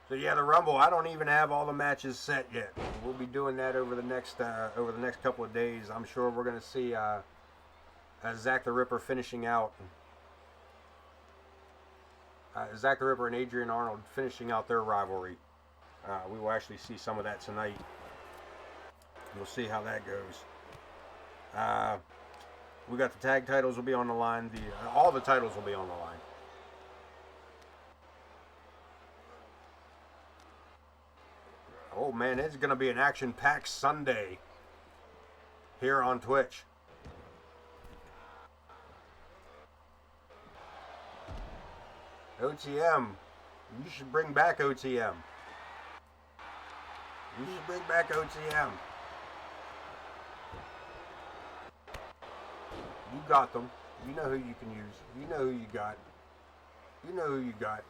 So yeah, the Rumble, I don't even have all the matches set yet. We'll be doing that over the next couple of days. I'm sure we're going to see Zach the Ripper finishing out. Zach the Ripper and Adrian Arnold finishing out their rivalry. We will actually see some of that tonight. We'll see how that goes. We got the tag titles will be on the line. All the titles will be on the line. Oh man, it's going to be an action-packed Sunday here on Twitch. OTM. You should bring back OTM. You should bring back OTM. You got them. You know who you can use. You know who you got. You know who you got.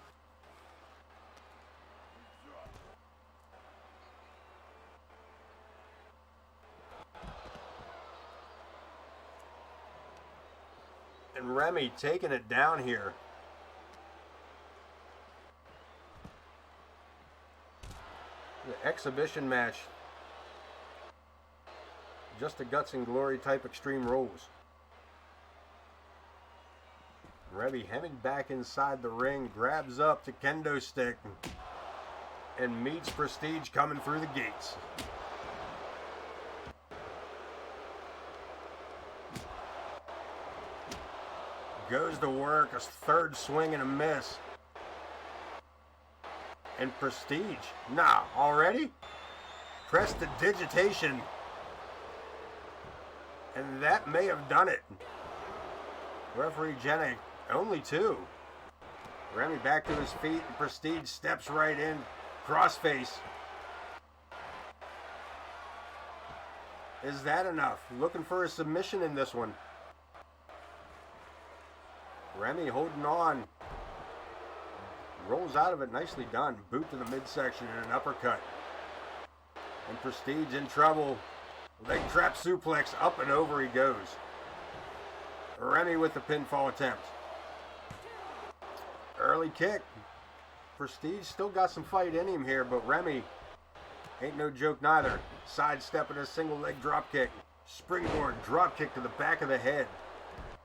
And Remy taking it down here. The exhibition match. Just a guts and glory type Extreme Rules. Remy hemming back inside the ring, grabs up the kendo stick and meets Prestige coming through the gates. Goes to work, a third swing and a miss. And Prestige, nah, already? Prestidigitation. And that may have done it. Referee Jenny, only 2. Remy back to his feet, and Prestige steps right in, crossface. Is that enough? Looking for a submission in this one. Remy holding on. rolls out of it. Nicely done. Boot to the midsection and an uppercut. And Prestige in trouble. Leg trap suplex. Up and over he goes. Remy with the pinfall attempt. Early kick. Prestige still got some fight in him here, but Remy ain't no joke neither. Sidestepping a single leg drop kick. Springboard drop kick to the back of the head.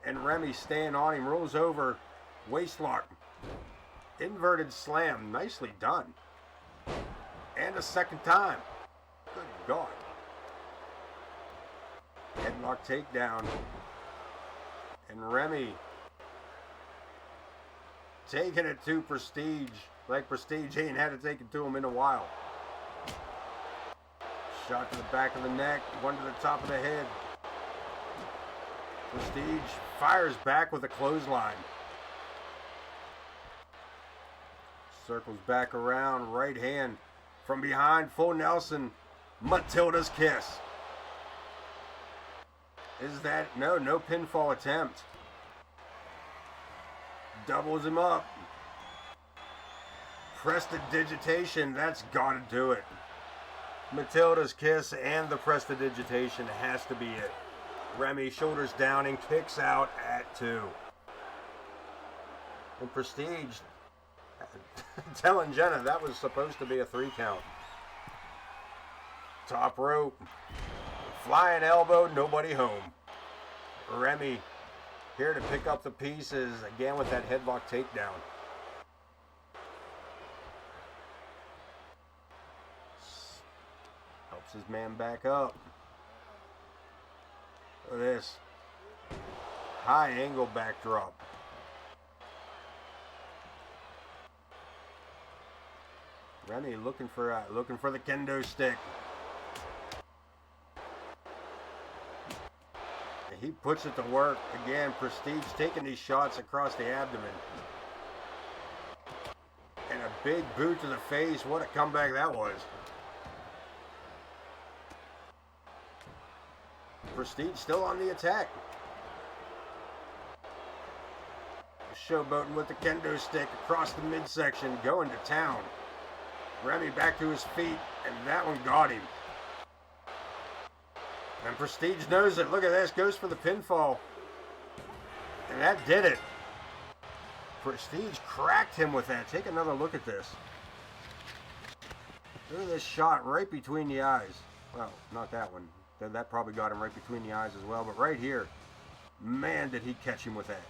And Remy staying on him. Rolls over. Waist lock. Inverted slam. Nicely done. And a second time. Good God. Headlock takedown. And Remy taking it to Prestige. Like Prestige ain't had to take it to him in a while. Shot to the back of the neck. One to the top of the head. Prestige fires back with a clothesline. Circles back around. Right hand from behind. Full Nelson. Matilda's kiss. Is that... No pinfall attempt. Doubles him up. Prestidigitation. That's got to do it. Matilda's kiss and the prestidigitation has to be it. Remy shoulders down and kicks out at 2. And Prestige telling Jenna that was supposed to be a 3 count. Top rope. Flying elbow, nobody home. Remy here to pick up the pieces again with that headlock takedown. Helps his man back up. Look at this. High angle backdrop. Remy looking for the kendo stick. He puts it to work. Again, Prestige taking these shots across the abdomen. And a big boot to the face. What a comeback that was. Prestige still on the attack. Showboating with the kendo stick across the midsection. Going to town. Remy back to his feet. And that one got him. And Prestige knows it. Look at this. Goes for the pinfall. And that did it. Prestige cracked him with that. Take another look at this. Look at this shot right between the eyes. Well, not that one. That probably got him right between the eyes as well. But right here, man, did he catch him with that.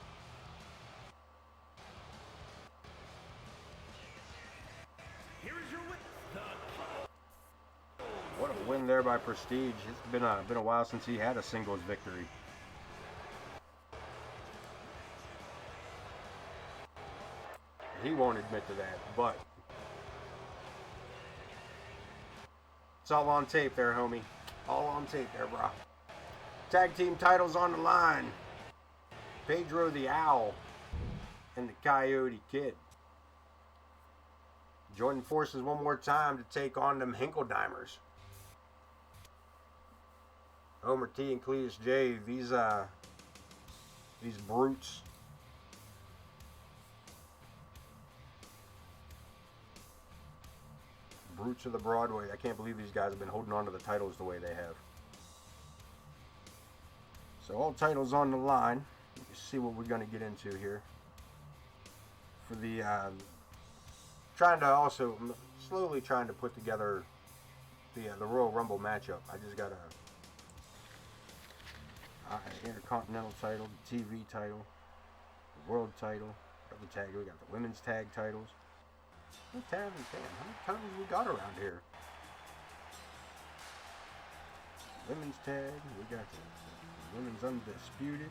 What a win there by Prestige. It's been a while since he had a singles victory. He won't admit to that, but it's all on tape there, homie. All on tape there, bro. Tag team titles on the line. Pedro the Owl and the Coyote Kid joining forces one more time to take on them Hinkledimers. Homer T and Cletus J, these brutes. Brutes of the Broadway. I can't believe these guys have been holding on to the titles the way they have. So all titles on the line. Let's see what we're going to get into here. For the slowly trying to put together the Royal Rumble matchup. I just got a Intercontinental title, the TV title, the World title, the tag. We got the women's tag titles. How many titles we got around here? Women's tag. We got the women's undisputed.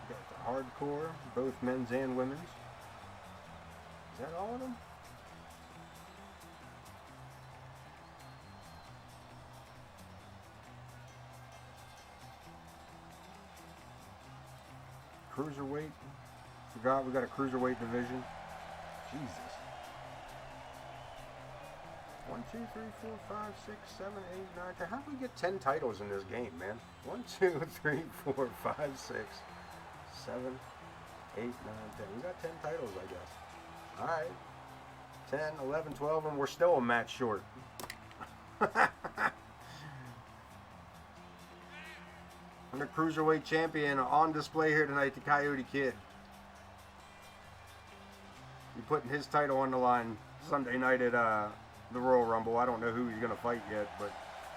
We got the hardcore, both men's and women's. Is that all of them? Cruiserweight. Forgot we got a cruiserweight division. Jesus. 1, 1, 2, 3, 4, 5, 6, 7, 8, 9, 10. How do we get 10 titles in this game, man? 1, 2, 3, 4, 5, 6, 7, 8, 9, 10. We got 10 titles, I guess. Alright. 10, 11, 12, and we're still a match short. And the Cruiserweight Champion on display here tonight, the Coyote Kid. He's putting his title on the line Sunday night at the Royal Rumble. I don't know who he's going to fight yet, but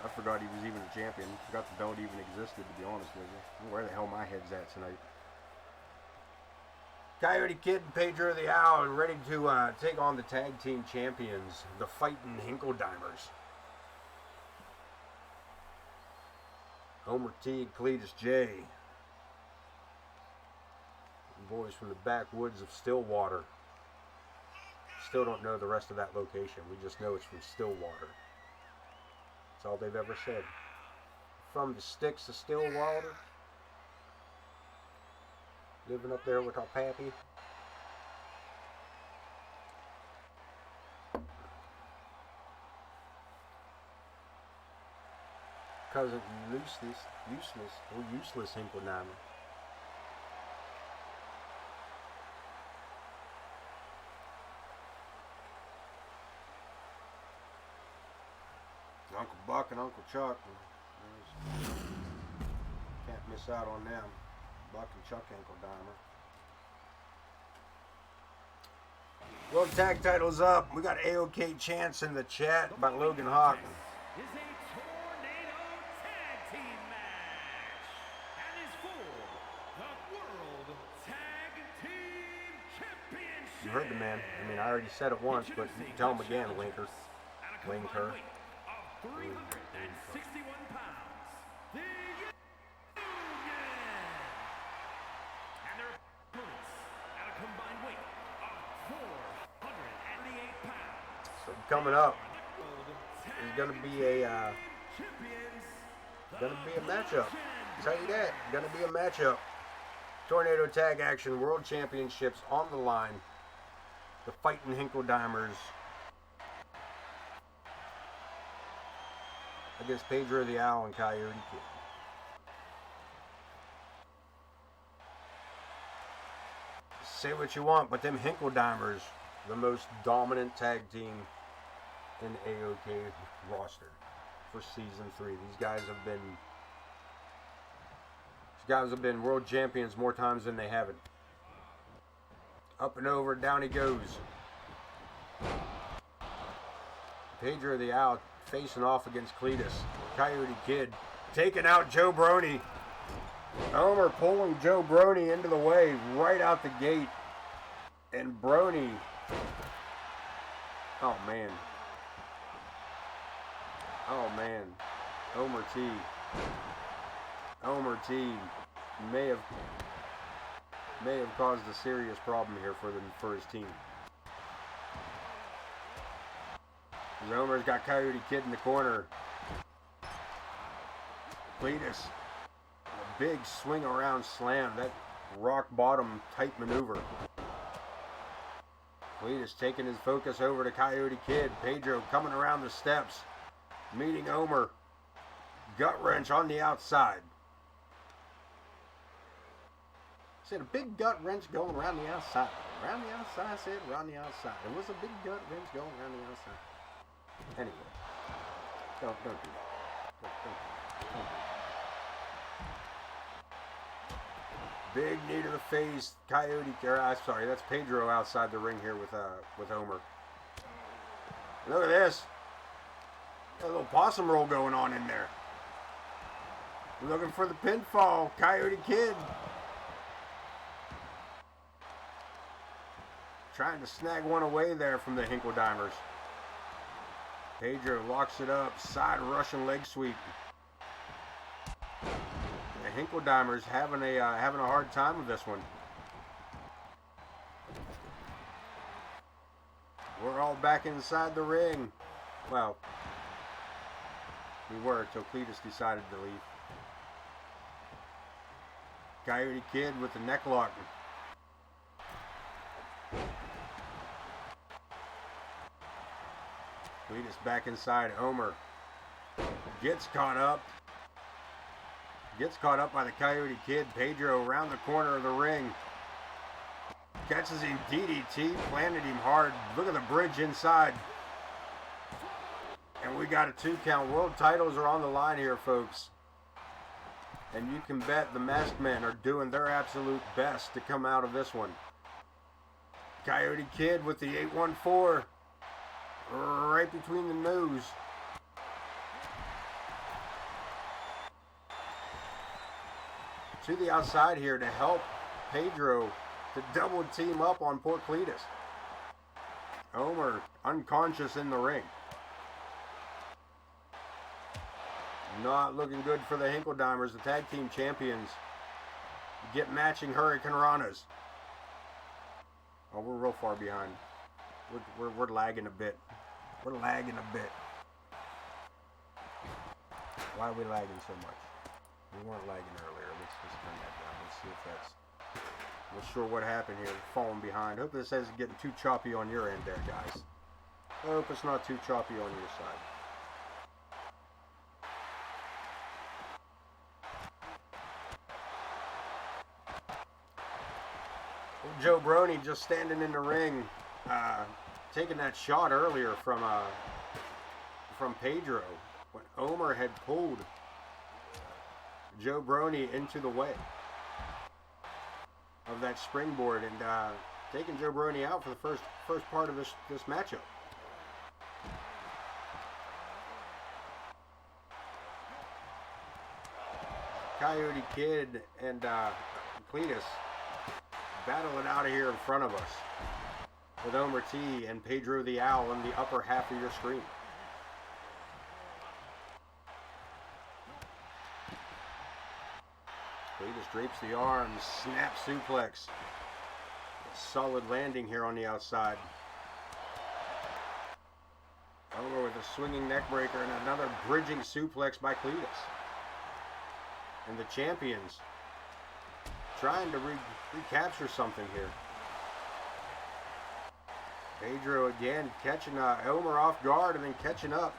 I forgot he was even a champion. Forgot the belt even existed, to be honest with you. I don't know where the hell my head's at tonight. Coyote Kid and Pedro the Owl ready to take on the tag team champions, the Fightin' Hinkledimers. Homer T, Cletus J. Boys from the backwoods of Stillwater. Still don't know the rest of that location. We just know it's from Stillwater. That's all they've ever said. From the sticks of Stillwater. Living up there with our pappy. Cousin useless Hinkledimers. Uncle Buck and Uncle Chuck. Can't miss out on them. Buck and Chuck Hinkledimers. World Tag Titles up. We got AoK Chance in the chat about Logan Hawk. Is a tornado tag team match and is for the World Tag Team Championship. You heard the man. I mean, I already said it once, but you can tell him again, Winker. Winker. 361 pounds. The Union. And their opponents at a combined weight of 488 pounds. So coming up is gonna be a matchup. I'll tell you that. Gonna be a matchup. Tornado Tag Action World Championships on the line. The Fightin' Hinkledimers against Pedro the Owl and Coyote Kid. Say what you want, but them Hinkledimers, the most dominant tag team in the AoK roster for season 3. These guys have been world champions more times than they haven't. Up and over, down he goes. Pedro the Owl facing off against Cletus. Coyote Kid taking out Joe Brony. Homer pulling Joe Brony into the way right out the gate. And Brony. Oh man. Oh man. Homer T may have caused a serious problem here for his team. Homer's got Coyote Kid in the corner. Cletus, a big swing around slam, that rock bottom tight maneuver. Cletus taking his focus over to Coyote Kid. Pedro coming around the steps, meeting Homer. Gut wrench on the outside. Said a big gut wrench going around the outside. Around the outside, I said around the outside. It was a big gut wrench going around the outside. Anyway, don't do that. Don't do that. Big knee to the face. Sorry, that's Pedro outside the ring here with Homer. Look at this. Got a little possum roll going on in there. Looking for the pinfall. Coyote Kid. Trying to snag one away there from the Hinkledimers. Pedro locks it up. Side Russian leg sweep. The Hinkledimers having a hard time with this one. We're all back inside the ring. Well, we were until Cletus decided to leave. Coyote Kid with the neck lock. Cletus back inside. Omer gets caught up. Gets caught up by the Coyote Kid. Pedro around the corner of the ring. Catches him, DDT, planted him hard. Look at the bridge inside. And we got a 2 count. World titles are on the line here, folks. And you can bet the Masked Men are doing their absolute best to come out of this one. Coyote Kid with the 814 right between the nose. To the outside here to help Pedro to double team up on poor Cletus. Omer unconscious in the ring. Not looking good for the Hinkledimers, the tag team champions. Get matching Hurricane Ranas. Oh, we're real far behind. We're lagging a bit. We're lagging a bit. Why are we lagging so much? We weren't lagging earlier. Let's just turn that down. Let's see if that's... Not sure what happened here. Falling behind. Hope this isn't getting too choppy on your end there, guys. I hope it's not too choppy on your side. Joe Brony just standing in the ring, taking that shot earlier from Pedro when Omer had pulled Joe Brony into the way of that springboard and taking Joe Brony out for the first part of this matchup. Coyote Kid and Cletus battle it out of here in front of us with Omer T and Pedro the Owl in the upper half of your screen. Cletus drapes the arms, snap suplex. Solid landing here on the outside. Omer with a swinging neck breaker and another bridging suplex by Cletus. And the champions trying to recapture something here. Pedro again catching Omer off guard and then catching up.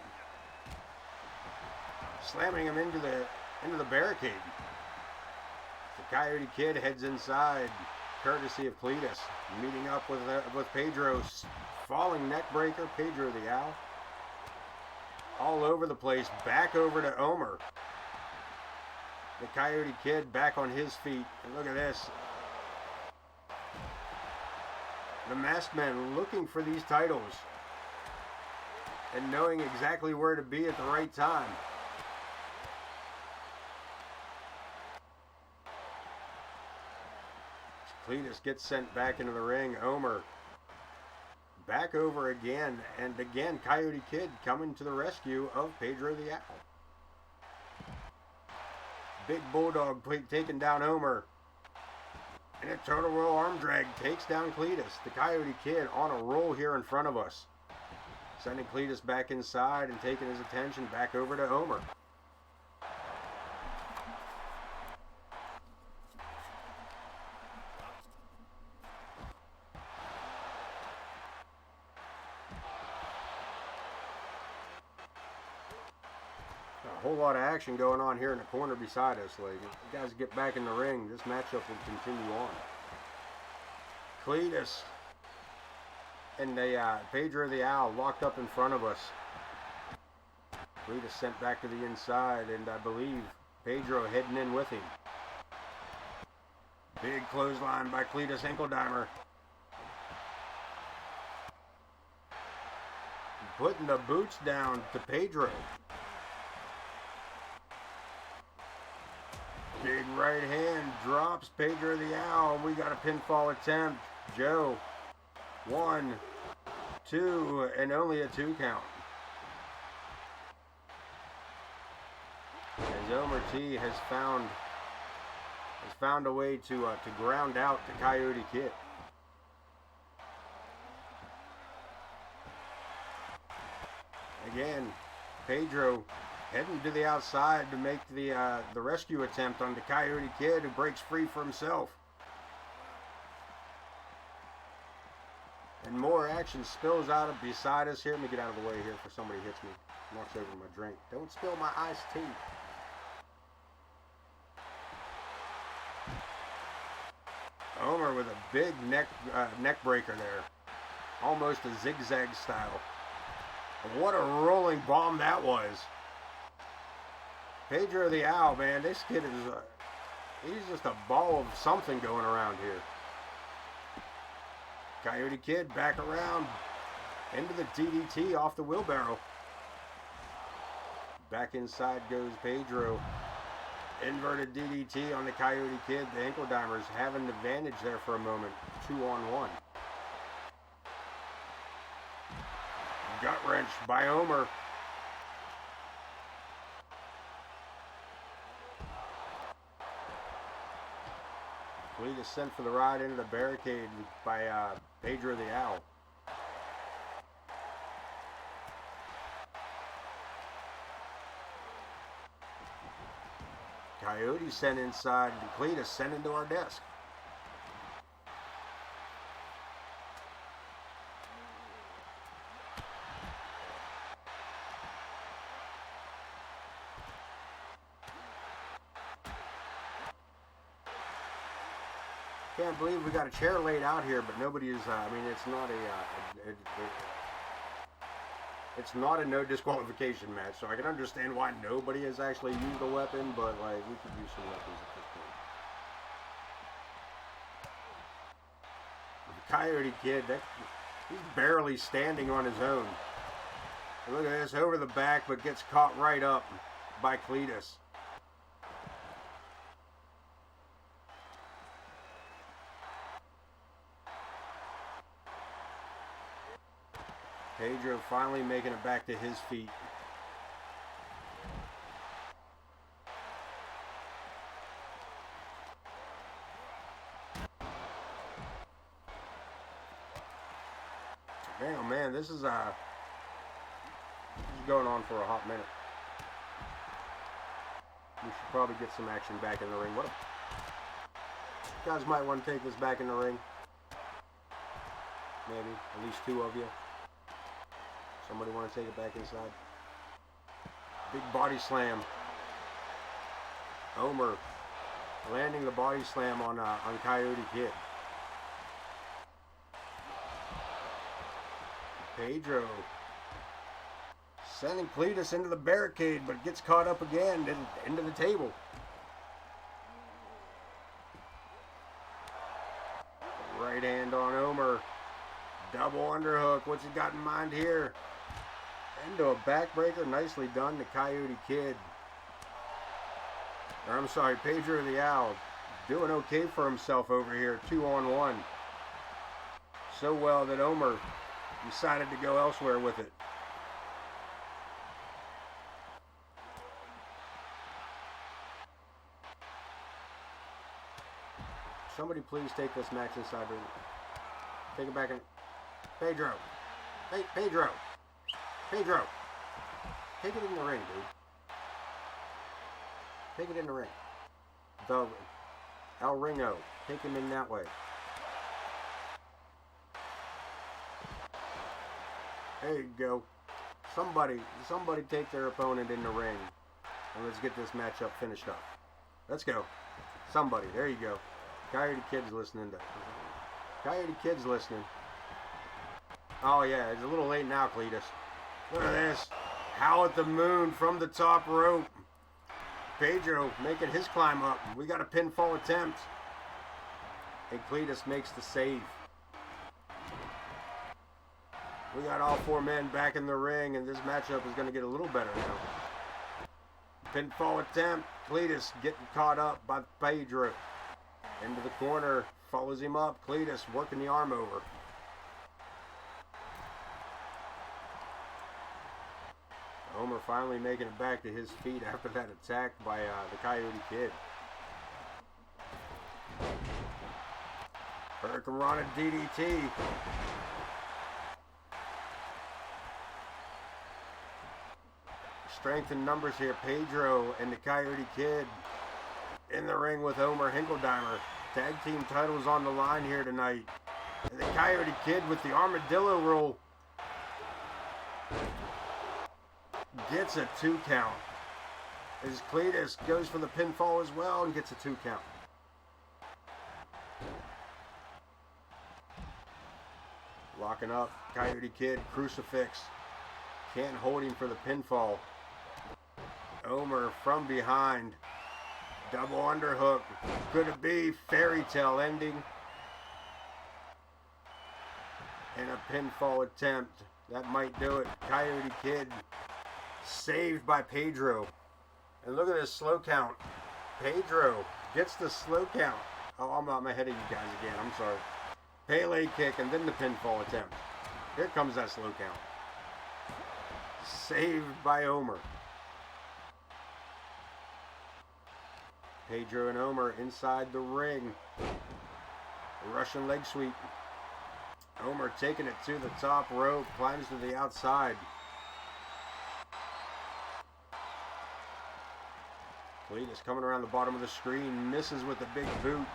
Slamming him into the barricade. The Coyote Kid heads inside, courtesy of Cletus. Meeting up with Pedro's falling neck breaker. Pedro the Owl. All over the place. Back over to Omer. The Coyote Kid back on his feet. And look at this. The Masked Men looking for these titles. And knowing exactly where to be at the right time. Cletus gets sent back into the ring. Omer back over again. And again, Coyote Kid coming to the rescue of Pedro the Owl. Big Bulldog taking down Omer. And a Total Roll Arm Drag takes down Cletus. The Coyote Kid on a roll here in front of us. Sending Cletus back inside and taking his attention back over to Omer. A whole lot of action going on here in the corner beside us, ladies. You guys get back in the ring. This matchup will continue on. Cletus and Pedro the Owl locked up in front of us. Cletus sent back to the inside, and I believe Pedro heading in with him. Big clothesline by Cletus Hinkledimer. Putting the boots down to Pedro. Big right hand drops Pedro the Owl. We got a pinfall attempt. Joe. 1, 2, and only a 2 count. As Omer T has found a way to ground out the Coyote Kid. Again, Pedro heading to the outside to make the rescue attempt on the Coyote Kid, who breaks free for himself. And more action spills out of beside us here. Let me get out of the way here before somebody hits me. Knocks over my drink. Don't spill my iced tea. Omer with a big neck breaker there. Almost a zigzag style. And what a rolling bomb that was. Pedro the Owl, man, this kid is, he's just a ball of something going around here. Coyote Kid back around into the DDT off the wheelbarrow. Back inside goes Pedro. Inverted DDT on the Coyote Kid. The ankle dimers have an advantage there for a moment. 2-on-1. Gut wrench by Omer. Cletus sent for the ride into the barricade by Pedro the Owl. Coyote sent inside, and Cletus sent into our desk. Can't believe we got a chair laid out here, but nobody is. I mean, it's not a. It's not a no disqualification match, so I can understand why nobody has actually used a weapon, but like we could use some weapons at this point. The Coyote Kid, he's barely standing on his own. Look at this, over the back, but gets caught right up by Cletus. Pedro finally making it back to his feet. Man, oh man, this is going on for a hot minute. We should probably get some action back in the ring. You guys might want to take this back in the ring. Maybe, at least two of you. Somebody want to take it back inside? Big body slam. Omer landing the body slam on Coyote Kid. Pedro sending Cletus into the barricade, but gets caught up again into the table. Right hand on Omer. Double underhook. What's he got in mind here? Into a backbreaker. Nicely done to Coyote Kid. Or I'm sorry, Pedro the Owl. Doing okay for himself over here. 2-on-1. So well that Omer decided to go elsewhere with it. Somebody please take this match inside. Take it back in. Pedro. Hey, Pedro. Pedro. Take it in the ring, dude. Take it in the ring. El Ringo. Take him in that way. There you go. Somebody take their opponent in the ring. And let's get this matchup finished up. Let's go. Somebody. There you go. Coyote Kid's listening to. Coyote Kid's listening. Oh yeah, it's a little late now, Cletus. Look at this. Howl at the Moon from the top rope. Pedro making his climb up. We got a pinfall attempt. And Cletus makes the save. We got all four men back in the ring, and this matchup is going to get a little better now. Pinfall attempt. Cletus getting caught up by Pedro. Into the corner. Follows him up. Cletus working the arm over. Omer finally making it back to his feet after that attack by the Coyote Kid. Hurricanrana DDT. Strength in numbers here. Pedro and the Coyote Kid in the ring with Omer Hinkledeimer. Tag team titles on the line here tonight. And the Coyote Kid with the armadillo roll gets a 2 count. As Cletus goes for the pinfall as well and gets a 2 count. Locking up, Coyote Kid, crucifix. Can't hold him for the pinfall. Omer from behind. Double underhook. Could it be fairy tale ending? And a pinfall attempt. That might do it. Coyote Kid saved by Pedro. And look at this slow count. Pedro gets the slow count. Oh, I'm ahead of you guys again. I'm sorry. Pele kick and then the pinfall attempt. Here comes that slow count. Saved by Omer. Pedro and Omer inside the ring. Russian leg sweep. Omer taking it to the top rope. Climbs to the outside. Cletus coming around the bottom of the screen. Misses with the big boot.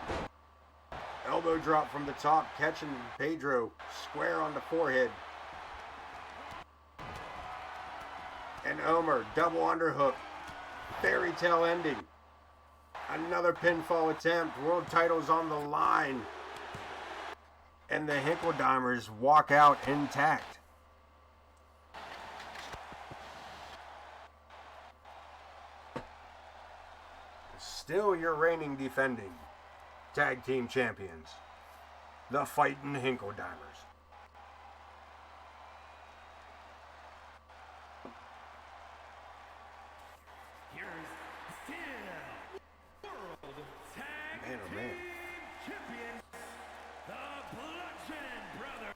Elbow drop from the top. Catching Pedro square on the forehead. And Omer, double underhook. Fairy tale ending. Another pinfall attempt. World titles on the line. And the Hinkledimers walk out intact. Still your reigning defending tag team champions, the Fightin' Hinkledimers. Here's still World Tag Man, oh man. Team Champions, the Bludgeon Brothers.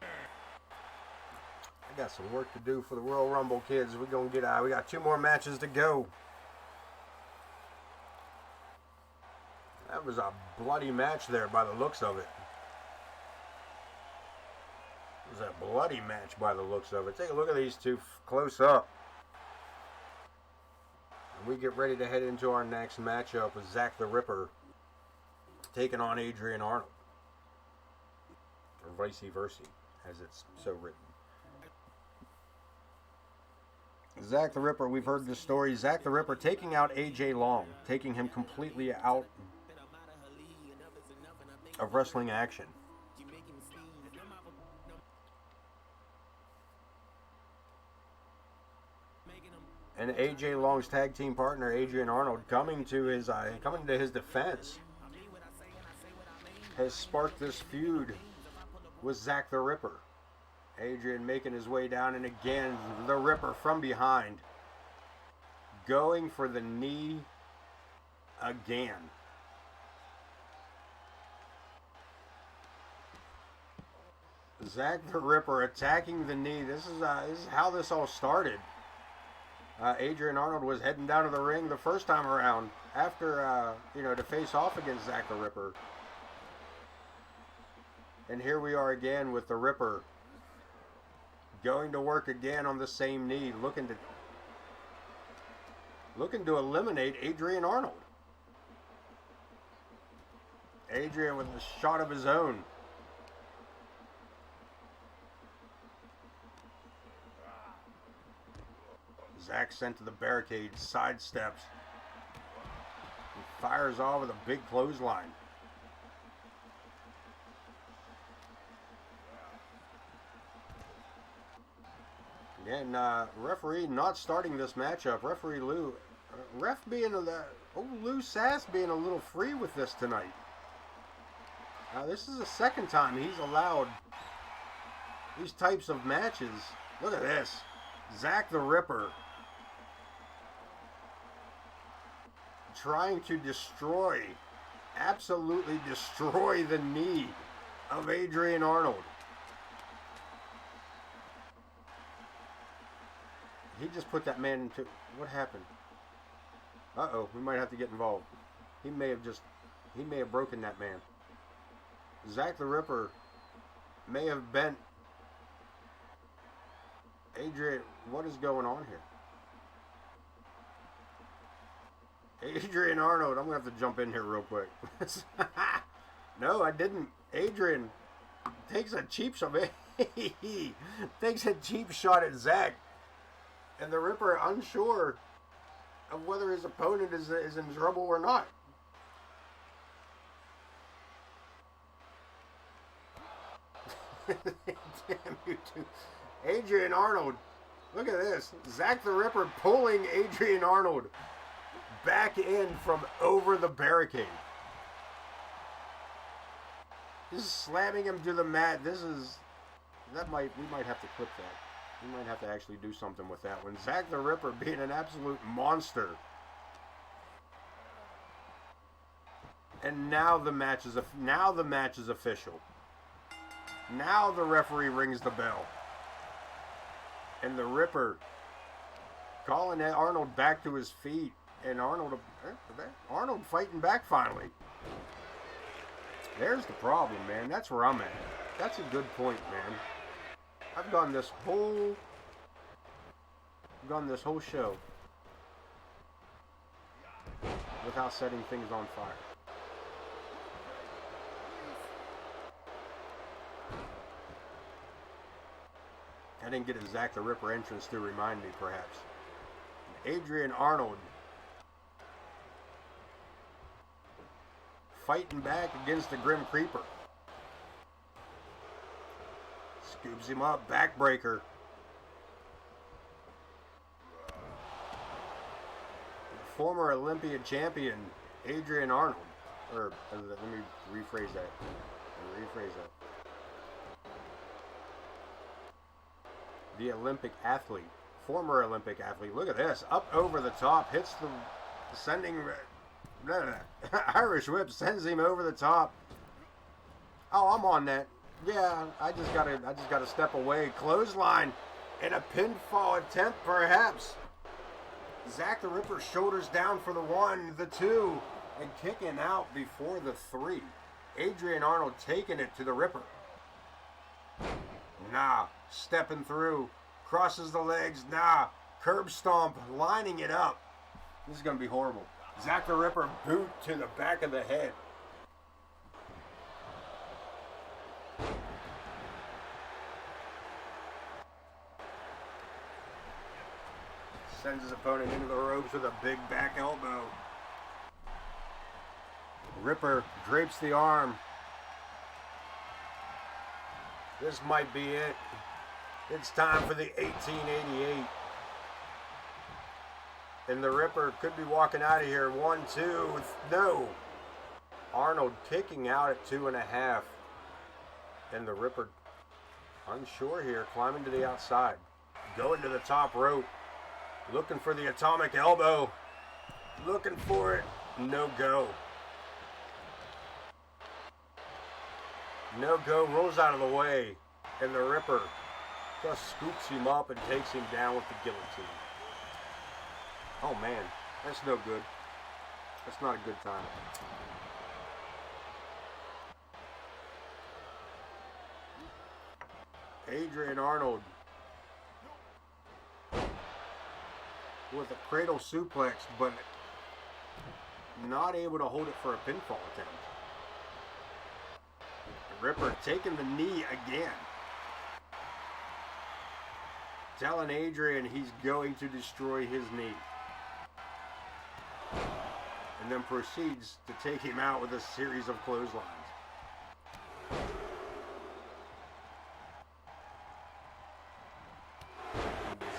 I got some work to do for the Royal Rumble, kids. We're gonna get out. We got 2 more matches to go. That was a bloody match there by the looks of it. It was a bloody match by the looks of it. Take a look at these two close up. And we get ready to head into our next matchup with Zack the Ripper taking on Adrian Arnold. Or vice versa, as it's so written. Zack the Ripper, we've heard this story. Zack the Ripper taking out AJ Long, taking him completely out of wrestling action. And AJ Long's tag team partner Adrian Arnold coming to his defense has sparked this feud with Zack the Ripper. Adrian making his way down, and again the Ripper from behind going for the knee again. Zack the Ripper attacking the knee. This is how this all started. Adrian Arnold was heading down to the ring the first time around after, to face off against Zack the Ripper. And here we are again with the Ripper going to work again on the same knee, looking to eliminate Adrian Arnold. Adrian with a shot of his own. Zack sent to the barricade, sidesteps, and fires off with a big clothesline. Again, referee not starting this matchup. Referee Lou, Lou Sass being a little free with this tonight. This is the second time he's allowed these types of matches. Look at this, Zack the Ripper trying to absolutely destroy the knee of Adrian Arnold. He just put that man into... What happened? Uh-oh, we might have to get involved. He may have broken that man. Zack the Ripper may have bent... Adrian, what is going on here? Adrian Arnold, I'm going to have to jump in here real quick. No, I didn't. Adrian takes a cheap shot. Takes a cheap shot at Zack. And the Ripper unsure of whether his opponent is in trouble or not. Damn you two. Adrian Arnold. Look at this. Zack the Ripper pulling Adrian Arnold back in from over the barricade. Just slamming him to the mat. We might have to clip that. We might have to actually do something with that one. Zack the Ripper being an absolute monster. And now the match is official. Now the referee rings the bell. And the Ripper calling Arnold back to his feet. And Arnold fighting back finally. There's the problem, man. That's where I'm at. That's a good point, man. I've gone this whole show without setting things on fire. I didn't get a Zack the Ripper entrance to remind me, perhaps. Adrian Arnold fighting back against the Grim Creeper. Scoops him up, backbreaker. Former Olympia champion Adrian Arnold. Let me rephrase that. The Olympic athlete, former Olympic athlete. Look at this, up over the top, hits the Irish whip, sends him over the top. Oh, I'm on that. Yeah, I just gotta step away. Clothesline and a pinfall attempt, perhaps. Zack the Ripper shoulders down for the 1, the 2, and kicking out before the 3. Adrian Arnold taking it to the Ripper. Nah, stepping through, crosses the legs. Nah, curb stomp, lining it up. This is gonna be horrible. Zack the Ripper boot to the back of the head. Sends his opponent into the ropes with a big back elbow. Ripper drapes the arm. This might be it. It's time for the 1888. And the Ripper could be walking out of here. 1, 2, no. Arnold kicking out at 2.5. And the Ripper, unsure here, climbing to the outside. Going to the top rope. Looking for the atomic elbow. Looking for it. No go. No go. Rolls out of the way. And the Ripper just scoops him up and takes him down with the guillotine. Oh man, that's no good. That's not a good time. Adrian Arnold with a cradle suplex, but not able to hold it for a pinfall attempt. The Ripper taking the knee again. Telling Adrian he's going to destroy his knee. And then proceeds to take him out with a series of clotheslines.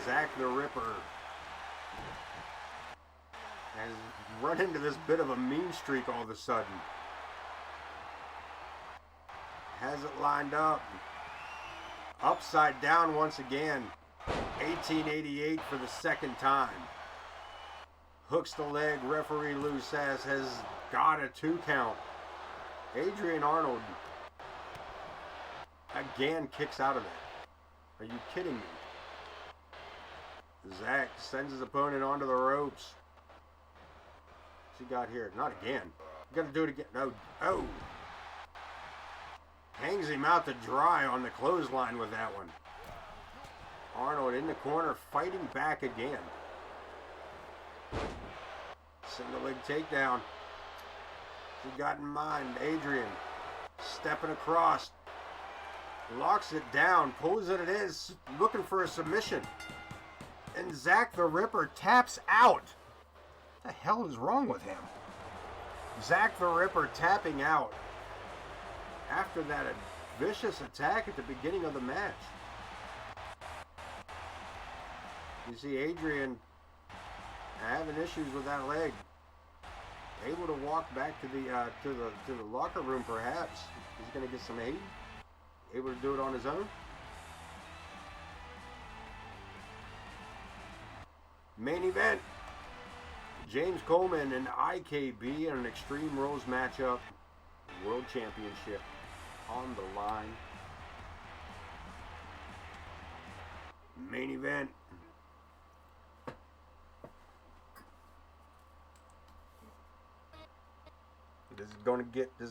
Zack the Ripper has run into this bit of a mean streak all of a sudden. Has it lined up. Upside down once again. 1888 for the second time. Hooks the leg. Referee Lou Sass has got a 2 count. Adrian Arnold again kicks out of it. Are you kidding me? Zack sends his opponent onto the ropes. What's he got here? Not again. You gotta do it again. No. Oh. Hangs him out to dry on the clothesline with that one. Arnold in the corner fighting back again. Single leg takedown. What's he got in mind? Adrian stepping across. Locks it down, pulls it is, looking for a submission. And Zack the Ripper taps out. What the hell is wrong with him? Zack the Ripper tapping out after that vicious attack at the beginning of the match. You see Adrian having issues with that leg. Able to walk back to the locker room, perhaps. He's going to get some aid. Able to do it on his own. Main event. James Coleman and IKB in an Extreme Rules matchup. World Championship on the line. Main event. This is gonna get a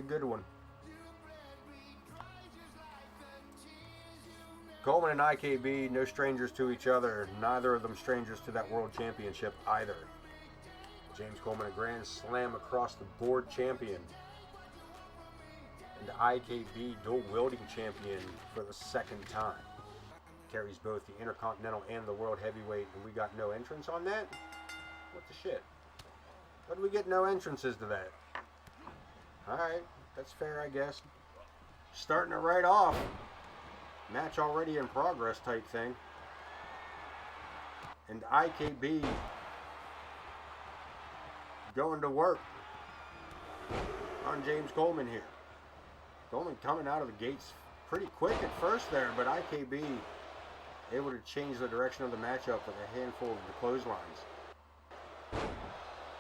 good one. Coleman and IKB, no strangers to each other. Neither of them strangers to that World Championship either. James Coleman, a Grand Slam across the board champion. And IKB, dual wielding champion for the second time. Carries both the Intercontinental and the World Heavyweight, and we got no entrance on that? What the shit? Why do we get no entrances to that? Alright, that's fair, I guess. Starting it right off. Match already in progress type thing. And IKB going to work on James Coleman here. Coleman coming out of the gates pretty quick at first there, but IKB able to change the direction of the matchup with a handful of the clotheslines.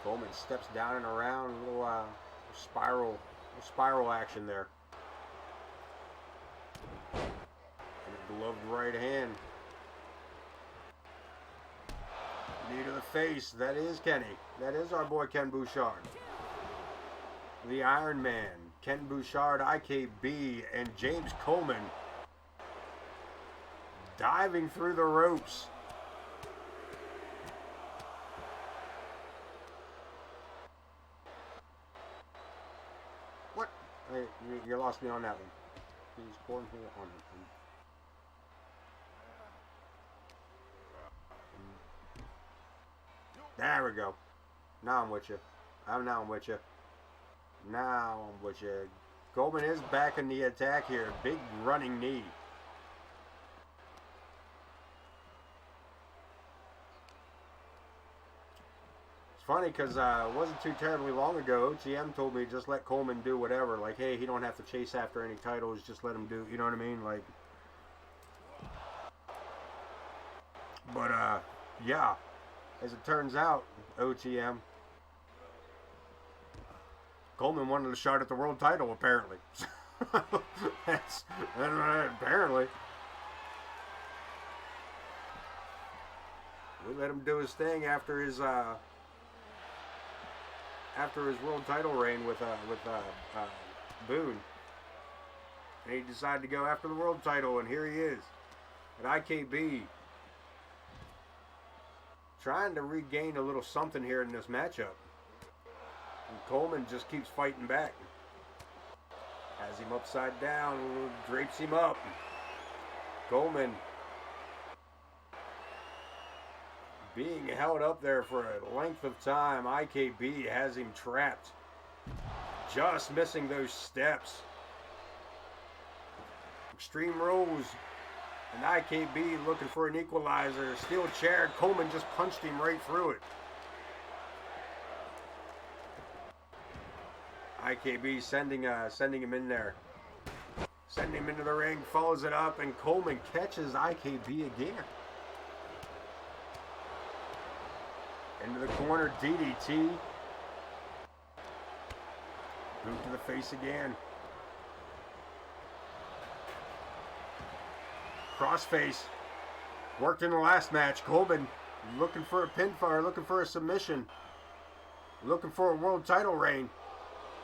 Coleman steps down and around, a little spiral action there. And a gloved right hand. Knee to the face. That is Kenny. That is our boy Ken Bouchard. The Iron Man. Ken Bouchard, IKB, and James Coleman diving through the ropes. What? Hey, you lost me on that one. Please cornhole on it. There we go. Now I'm with you. Now I'm with you. Now I'm with you. Coleman is back in the attack here. Big running knee. It's funny because it wasn't too terribly long ago. OTM told me just let Coleman do whatever. Like, hey, he don't have to chase after any titles. Just let him do. You know what I mean? Like, but yeah. As it turns out, OTM, Coleman wanted a shot at the world title, apparently. That's apparently. We let him do his thing after his world title reign with Boone, and he decided to go after the world title, and here he is at IKB. Trying to regain a little something here in this matchup. And Coleman just keeps fighting back. Has him upside down, drapes him up. Coleman being held up there for a length of time. IKB has him trapped. Just missing those steps. Extreme Rules. And IKB looking for an equalizer. Steel chair. Coleman just punched him right through it. IKB sending him in there. Sending him into the ring. Follows it up. And Coleman catches IKB again. Into the corner. DDT. Boot to the face again. Crossface worked in the last match. Coleman looking for a pinfire, looking for a submission, looking for a world title reign,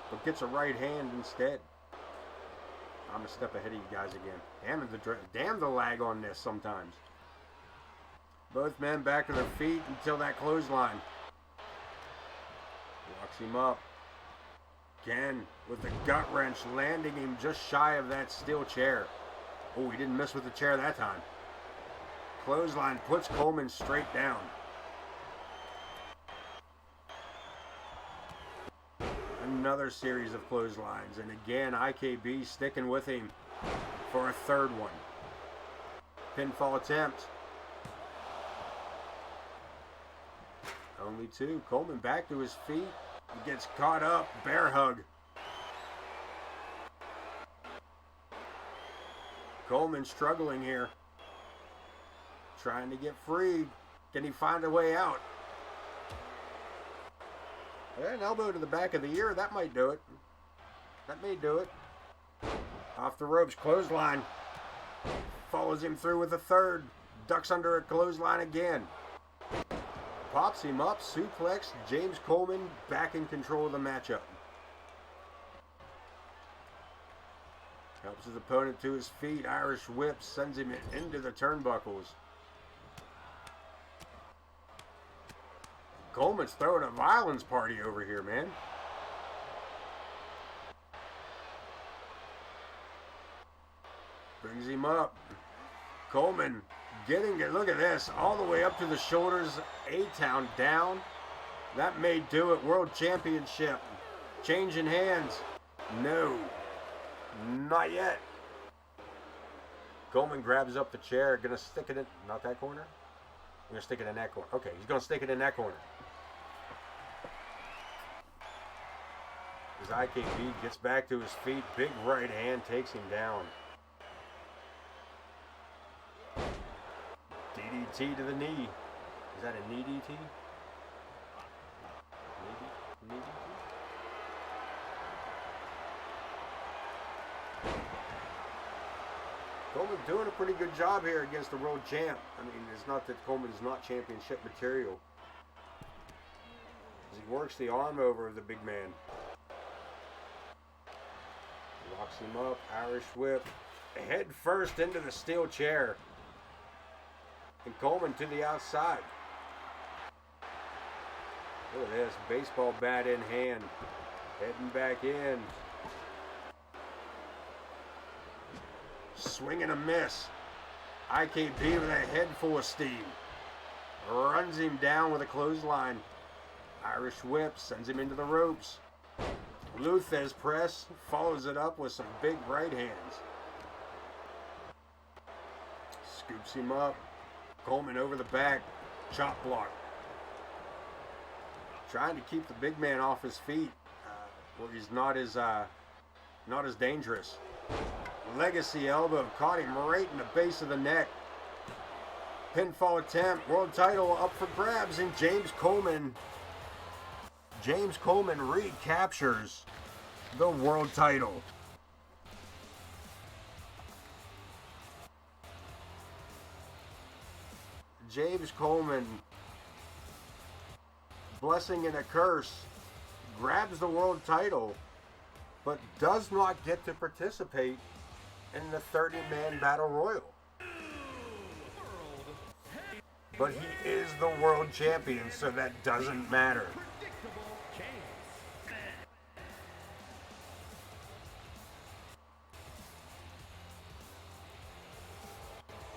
but gets a right hand instead. I'm a step ahead of you guys again. Damn the lag on this sometimes. Both men back to their feet until that clothesline. Locks him up. Again, with the gut wrench, landing him just shy of that steel chair. Oh, he didn't miss with the chair that time. Clothesline puts Coleman straight down. Another series of clotheslines, and again IKB sticking with him for a third one. Pinfall attempt. Only two. Coleman back to his feet. He gets caught up. Bear hug. Coleman struggling here. Trying to get free. Can he find a way out? An elbow to the back of the ear. That might do it. That may do it. Off the ropes. Clothesline. Follows him through with a third. Ducks under a clothesline again. Pops him up. Suplex. James Coleman back in control of the matchup. Helps his opponent to his feet. Irish whip sends him into the turnbuckles. Coleman's throwing a violence party over here, man. Brings him up. Coleman getting it. Look at this. All the way up to the shoulders. A-Town down. That may do it. World Championship. Changing hands. No. Not yet. Coleman grabs up the chair. Gonna stick it in. Not that corner. I'm gonna stick it in that corner. Okay, he's gonna stick it in that corner. As IKB gets back to his feet, big right hand takes him down. DDT to the knee. Is that a knee DT? Knee DT? Coleman doing a pretty good job here against the world champ. I mean, it's not that Coleman's not championship material. As he works the arm over the big man. Locks him up, Irish whip, head first into the steel chair. And Coleman to the outside. Look at this, baseball bat in hand. Heading back in. Swing and a miss. IKB with a head full of steam. Runs him down with a clothesline. Irish whip sends him into the ropes. Luthez press follows it up with some big right hands. Scoops him up. Coleman over the back. Chop block. Trying to keep the big man off his feet where he's not as dangerous. Legacy elbow caught him right in the base of the neck. Pinfall attempt. World title up for grabs, and James Coleman recaptures the world title. James Coleman, blessing and a curse, grabs the world title, but does not get to participate in the 30-man battle royal. But he is the world champion, so that doesn't matter.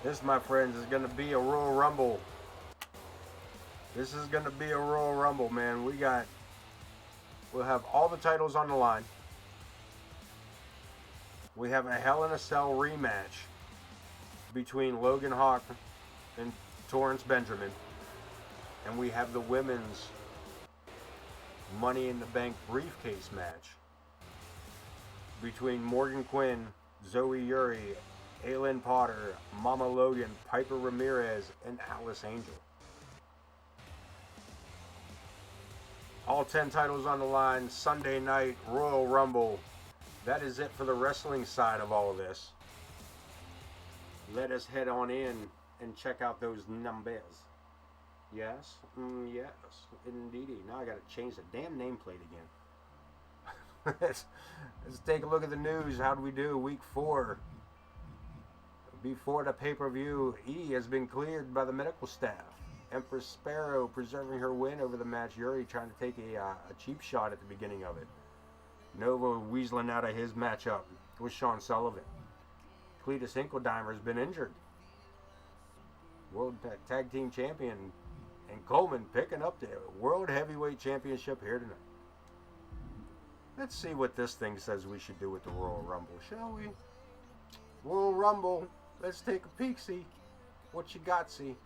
This, my friends, is going to be a Royal Rumble. This is going to be a Royal Rumble, man. We'll have all the titles on the line. We have a Hell in a Cell rematch between Logan Hawk and Torrance Benjamin. And we have the women's Money in the Bank briefcase match between Morgan Quinn, Zoe Uri, Aylin Potter, Mama Logan, Piper Ramirez, and Alice Angel. All 10 titles on the line, Sunday night, Royal Rumble. That is it for the wrestling side of all of this. Let us head on in and check out those numbers. Yes? Yes, indeedy. Now I gotta change the damn nameplate again. Let's take a look at the news. How do we do? Week 4. Before the pay-per-view, E has been cleared by the medical staff. Empress Sparrow preserving her win over the match. Yuri trying to take a cheap shot at the beginning of it. Nova weaseling out of his matchup with Sean Sullivan. Cletus Hinkledeimer has been injured. World Tag Team Champion and Coleman picking up the World Heavyweight Championship here tonight. Let's see what this thing says we should do with the Royal Rumble, shall we? Royal Rumble, let's take a peek-see. What you got, see?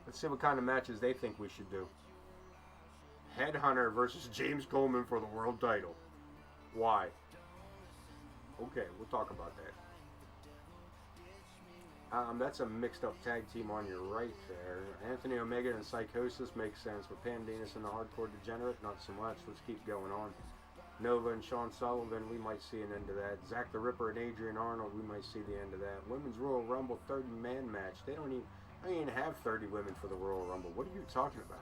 Let's see what kind of matches they think we should do. Headhunter versus James Coleman for the world title. Why? Okay, we'll talk about that. That's a mixed up tag team on your right there. Anthony Omega and Psychosis makes sense, but Pandanus and the Hardcore Degenerate, not so much. Let's keep going on. Nova and Sean Sullivan, we might see an end to that. Zack the Ripper and Adrian Arnold, we might see the end of that. Women's Royal Rumble 30-man match. They don't even have 30 women for the Royal Rumble. What are you talking about?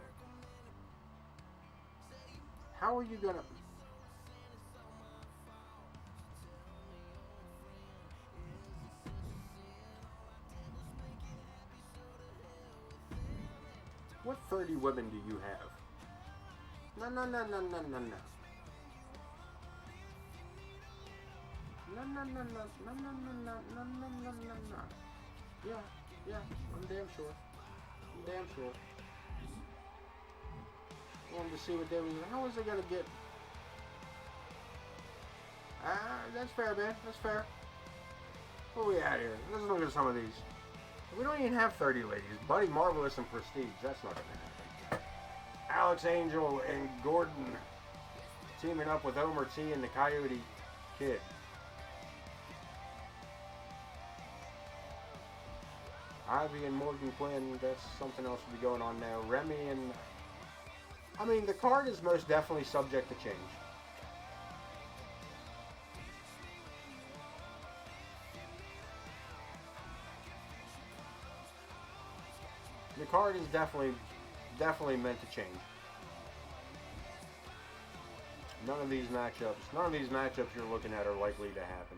How are you gonna... What 30 women do you have? No. No. Yeah, I'm damn sure. I wanted to see what they was. How was they gonna get? That's fair, man. That's fair. Where we at here? Let's look at some of these. We don't even have 30 ladies. Buddy Marvelous and Prestige. That's not gonna happen. Alex Angel and Gordon teaming up with Omer T and the Coyote Kid. Ivy and Morgan Quinn, that's something else will be going on now. Remy and... I mean, the card is most definitely subject to change. The card is definitely meant to change. None of these matchups you're looking at are likely to happen.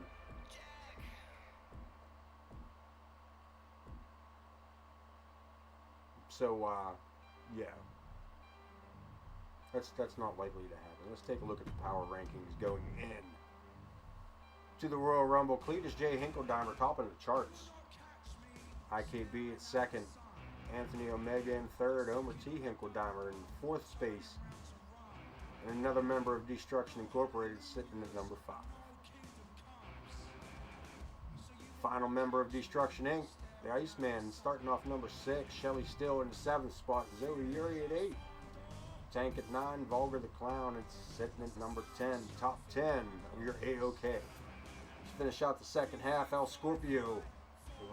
So, yeah. That's not likely to happen. Let's take a look at the power rankings going in to the Royal Rumble. Cletus J. Hinkledeimer topping the charts. IKB at second. Anthony Omega in third. Omer T. Hinkledeimer in fourth space. And another member of Destruction Incorporated sitting at number 5. Final member of Destruction Inc., the Iceman, starting off number 6. Shelly Still in the 7th spot. Zoe Yuri at 8. Tank at 9. Vulgar the Clown is sitting at number 10. Top 10 of your AoK. Let's finish out the second half. El Scorpio,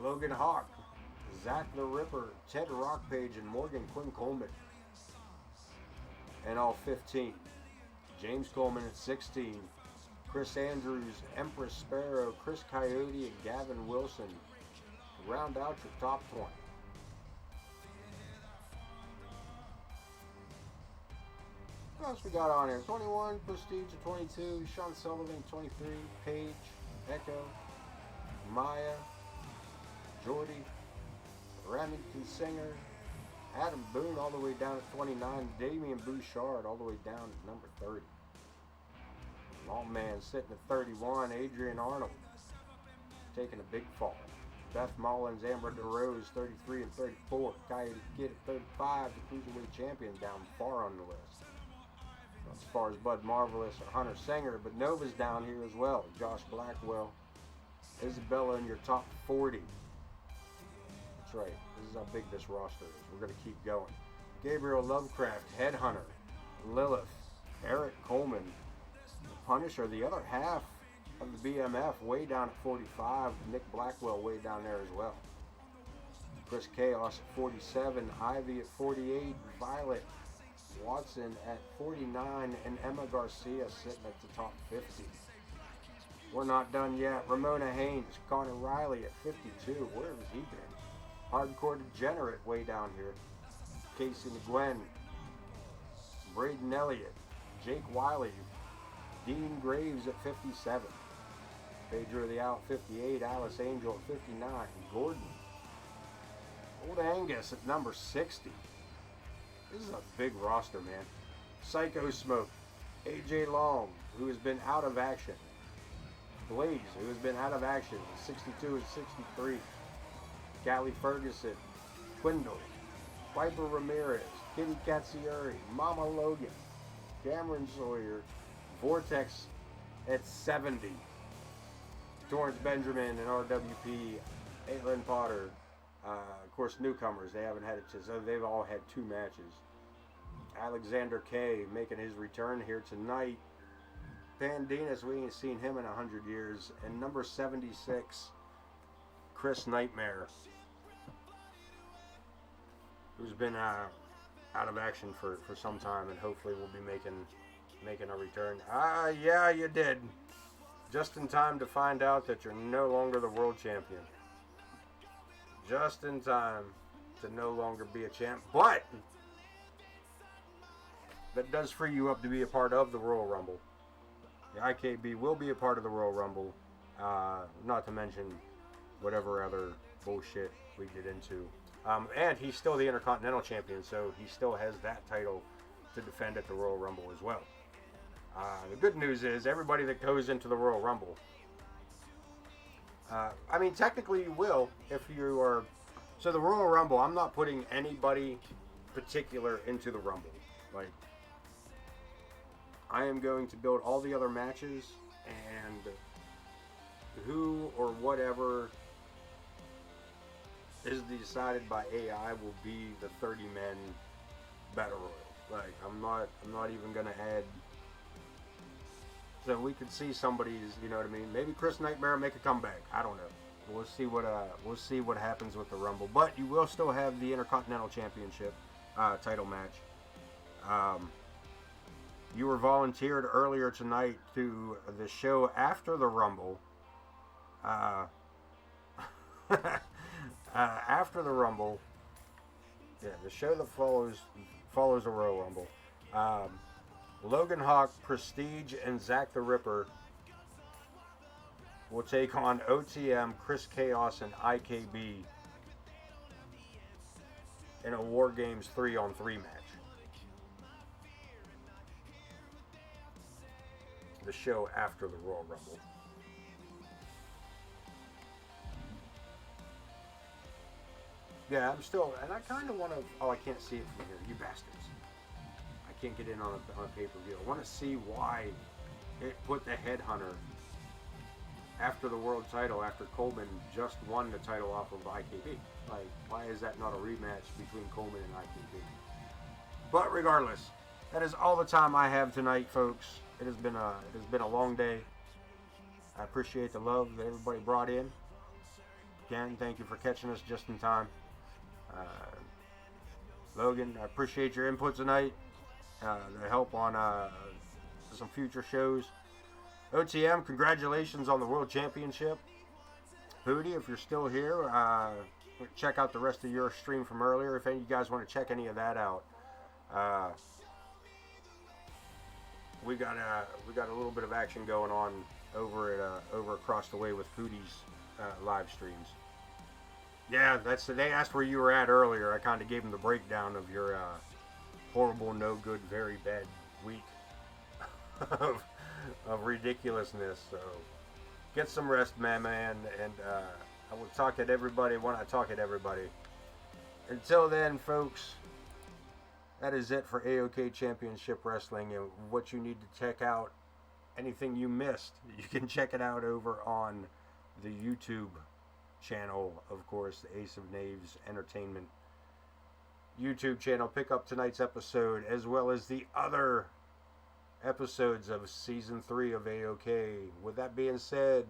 Logan Hawk, Zack the Ripper, Ted Rockpage, and Morgan Quinn Coleman. And all 15. James Coleman at 16. Chris Andrews, Empress Sparrow, Chris Coyote, and Gavin Wilson to round out your top 20. What else we got on here? 21, Prestige at 22, Sean Sullivan 23, Paige, Echo, Maya, Jordy, Remington Singer, Adam Boone all the way down at 29, Damian Bouchard all the way down at number 30. Lawman sitting at 31, Adrian Arnold taking a big fall. Beth Mullins, Amber DeRose 33 and 34, Coyote Kid at 35, the Cruiserweight Champion down far on the list. As far as Bud Marvelous or Hunter Singer, but Nova's down here as well. Josh Blackwell, Isabella in your top 40. That's right. This is how big this roster is. We're going to keep going. Gabriel Lovecraft, Headhunter, Lilith, Eric Coleman, the Punisher, the other half of the BMF way down at 45. Nick Blackwell way down there as well. Chris Chaos at 47, Ivy at 48, Violet Watson at 49, and Emma Garcia sitting at the top 50. We're not done yet. Ramona Haynes, Connor Riley at 52. Where has he been? Hardcore Degenerate way down here. Casey McGuinn, Braden Elliott, Jake Wiley, Dean Graves at 57. Pedro the Owl 58, Alice Angel at 59, Gordon. Old Angus at number 60. This is a big roster, man. Psycho Smoke, AJ Long, who has been out of action. Blaze, who has been out of action, 62 and 63. Callie Ferguson, Twindle, Viper Ramirez, Kitty Katsuyori, Mama Logan, Cameron Sawyer, Vortex at 70. Torrance Benjamin and RWP, Aitlin Potter. Of course, newcomers, they haven't had a chance. So they've all had 2 matches. Alexander K making his return here tonight. Pandinas, we ain't seen him in 100 years. And number 76, Chris Nightmare, who's been out of action for some time, and hopefully will be making a return. Yeah, you did. Just in time to find out that you're no longer the world champion. Just in time to no longer be a champ. But that does free you up to be a part of the Royal Rumble. The IKB will be a part of the Royal Rumble. Not to mention whatever other bullshit we get into. And he's still the Intercontinental Champion, so he still has that title to defend at the Royal Rumble as well. The good news is everybody that goes into the Royal Rumble, I mean, technically you will if you are. So the Royal Rumble, I'm not putting anybody particular into the Rumble. Like, I am going to build all the other matches, and who or whatever is decided by AI will be the 30-man battle royal. Like, I'm not even gonna add. So we could see somebody's, you know what I mean? Maybe Chris Nightmare make a comeback. I don't know. We'll see what happens with the Rumble. But you will still have the Intercontinental Championship title match. You were volunteered earlier tonight to the show after the Rumble. After the Rumble, yeah, the show that follows the Royal Rumble. Logan Hawk, Prestige, and Zach the Ripper will take on OTM, Chris Chaos, and IKB in a War Games 3-on-3 match. The show after the Royal Rumble. Yeah, I'm still, and I kind of want to. Oh, I can't see it from here, you bastards. I can't get in on a pay-per-view. I want to see why it put the Headhunter after the world title, after Coleman just won the title off of IKB. Like, why is that not a rematch between Coleman and IKB? But regardless, that is all the time I have tonight, folks. It has been a long day. I appreciate the love that everybody brought in. Again, thank you for catching us just in time. Logan, I appreciate your input tonight. The help on some future shows. OTM, congratulations on the World Championship. Hootie, if you're still here, check out the rest of your stream from earlier if any of you guys want to check any of that out. We got a little bit of action going on over across the way with Hootie's live streams. Yeah, they asked where you were at earlier. I kind of gave them the breakdown of your horrible, no good, very bad week of ridiculousness. So get some rest, man, and I will talk at everybody when I talk at everybody. Until then, folks, that is it for AoK Championship Wrestling, and what you need to check out, anything you missed, you can check it out over on the YouTube channel, of course, the Ace of Knaves Entertainment YouTube channel. Pick up tonight's episode as well as the other episodes of Season 3 of AoK. With that being said,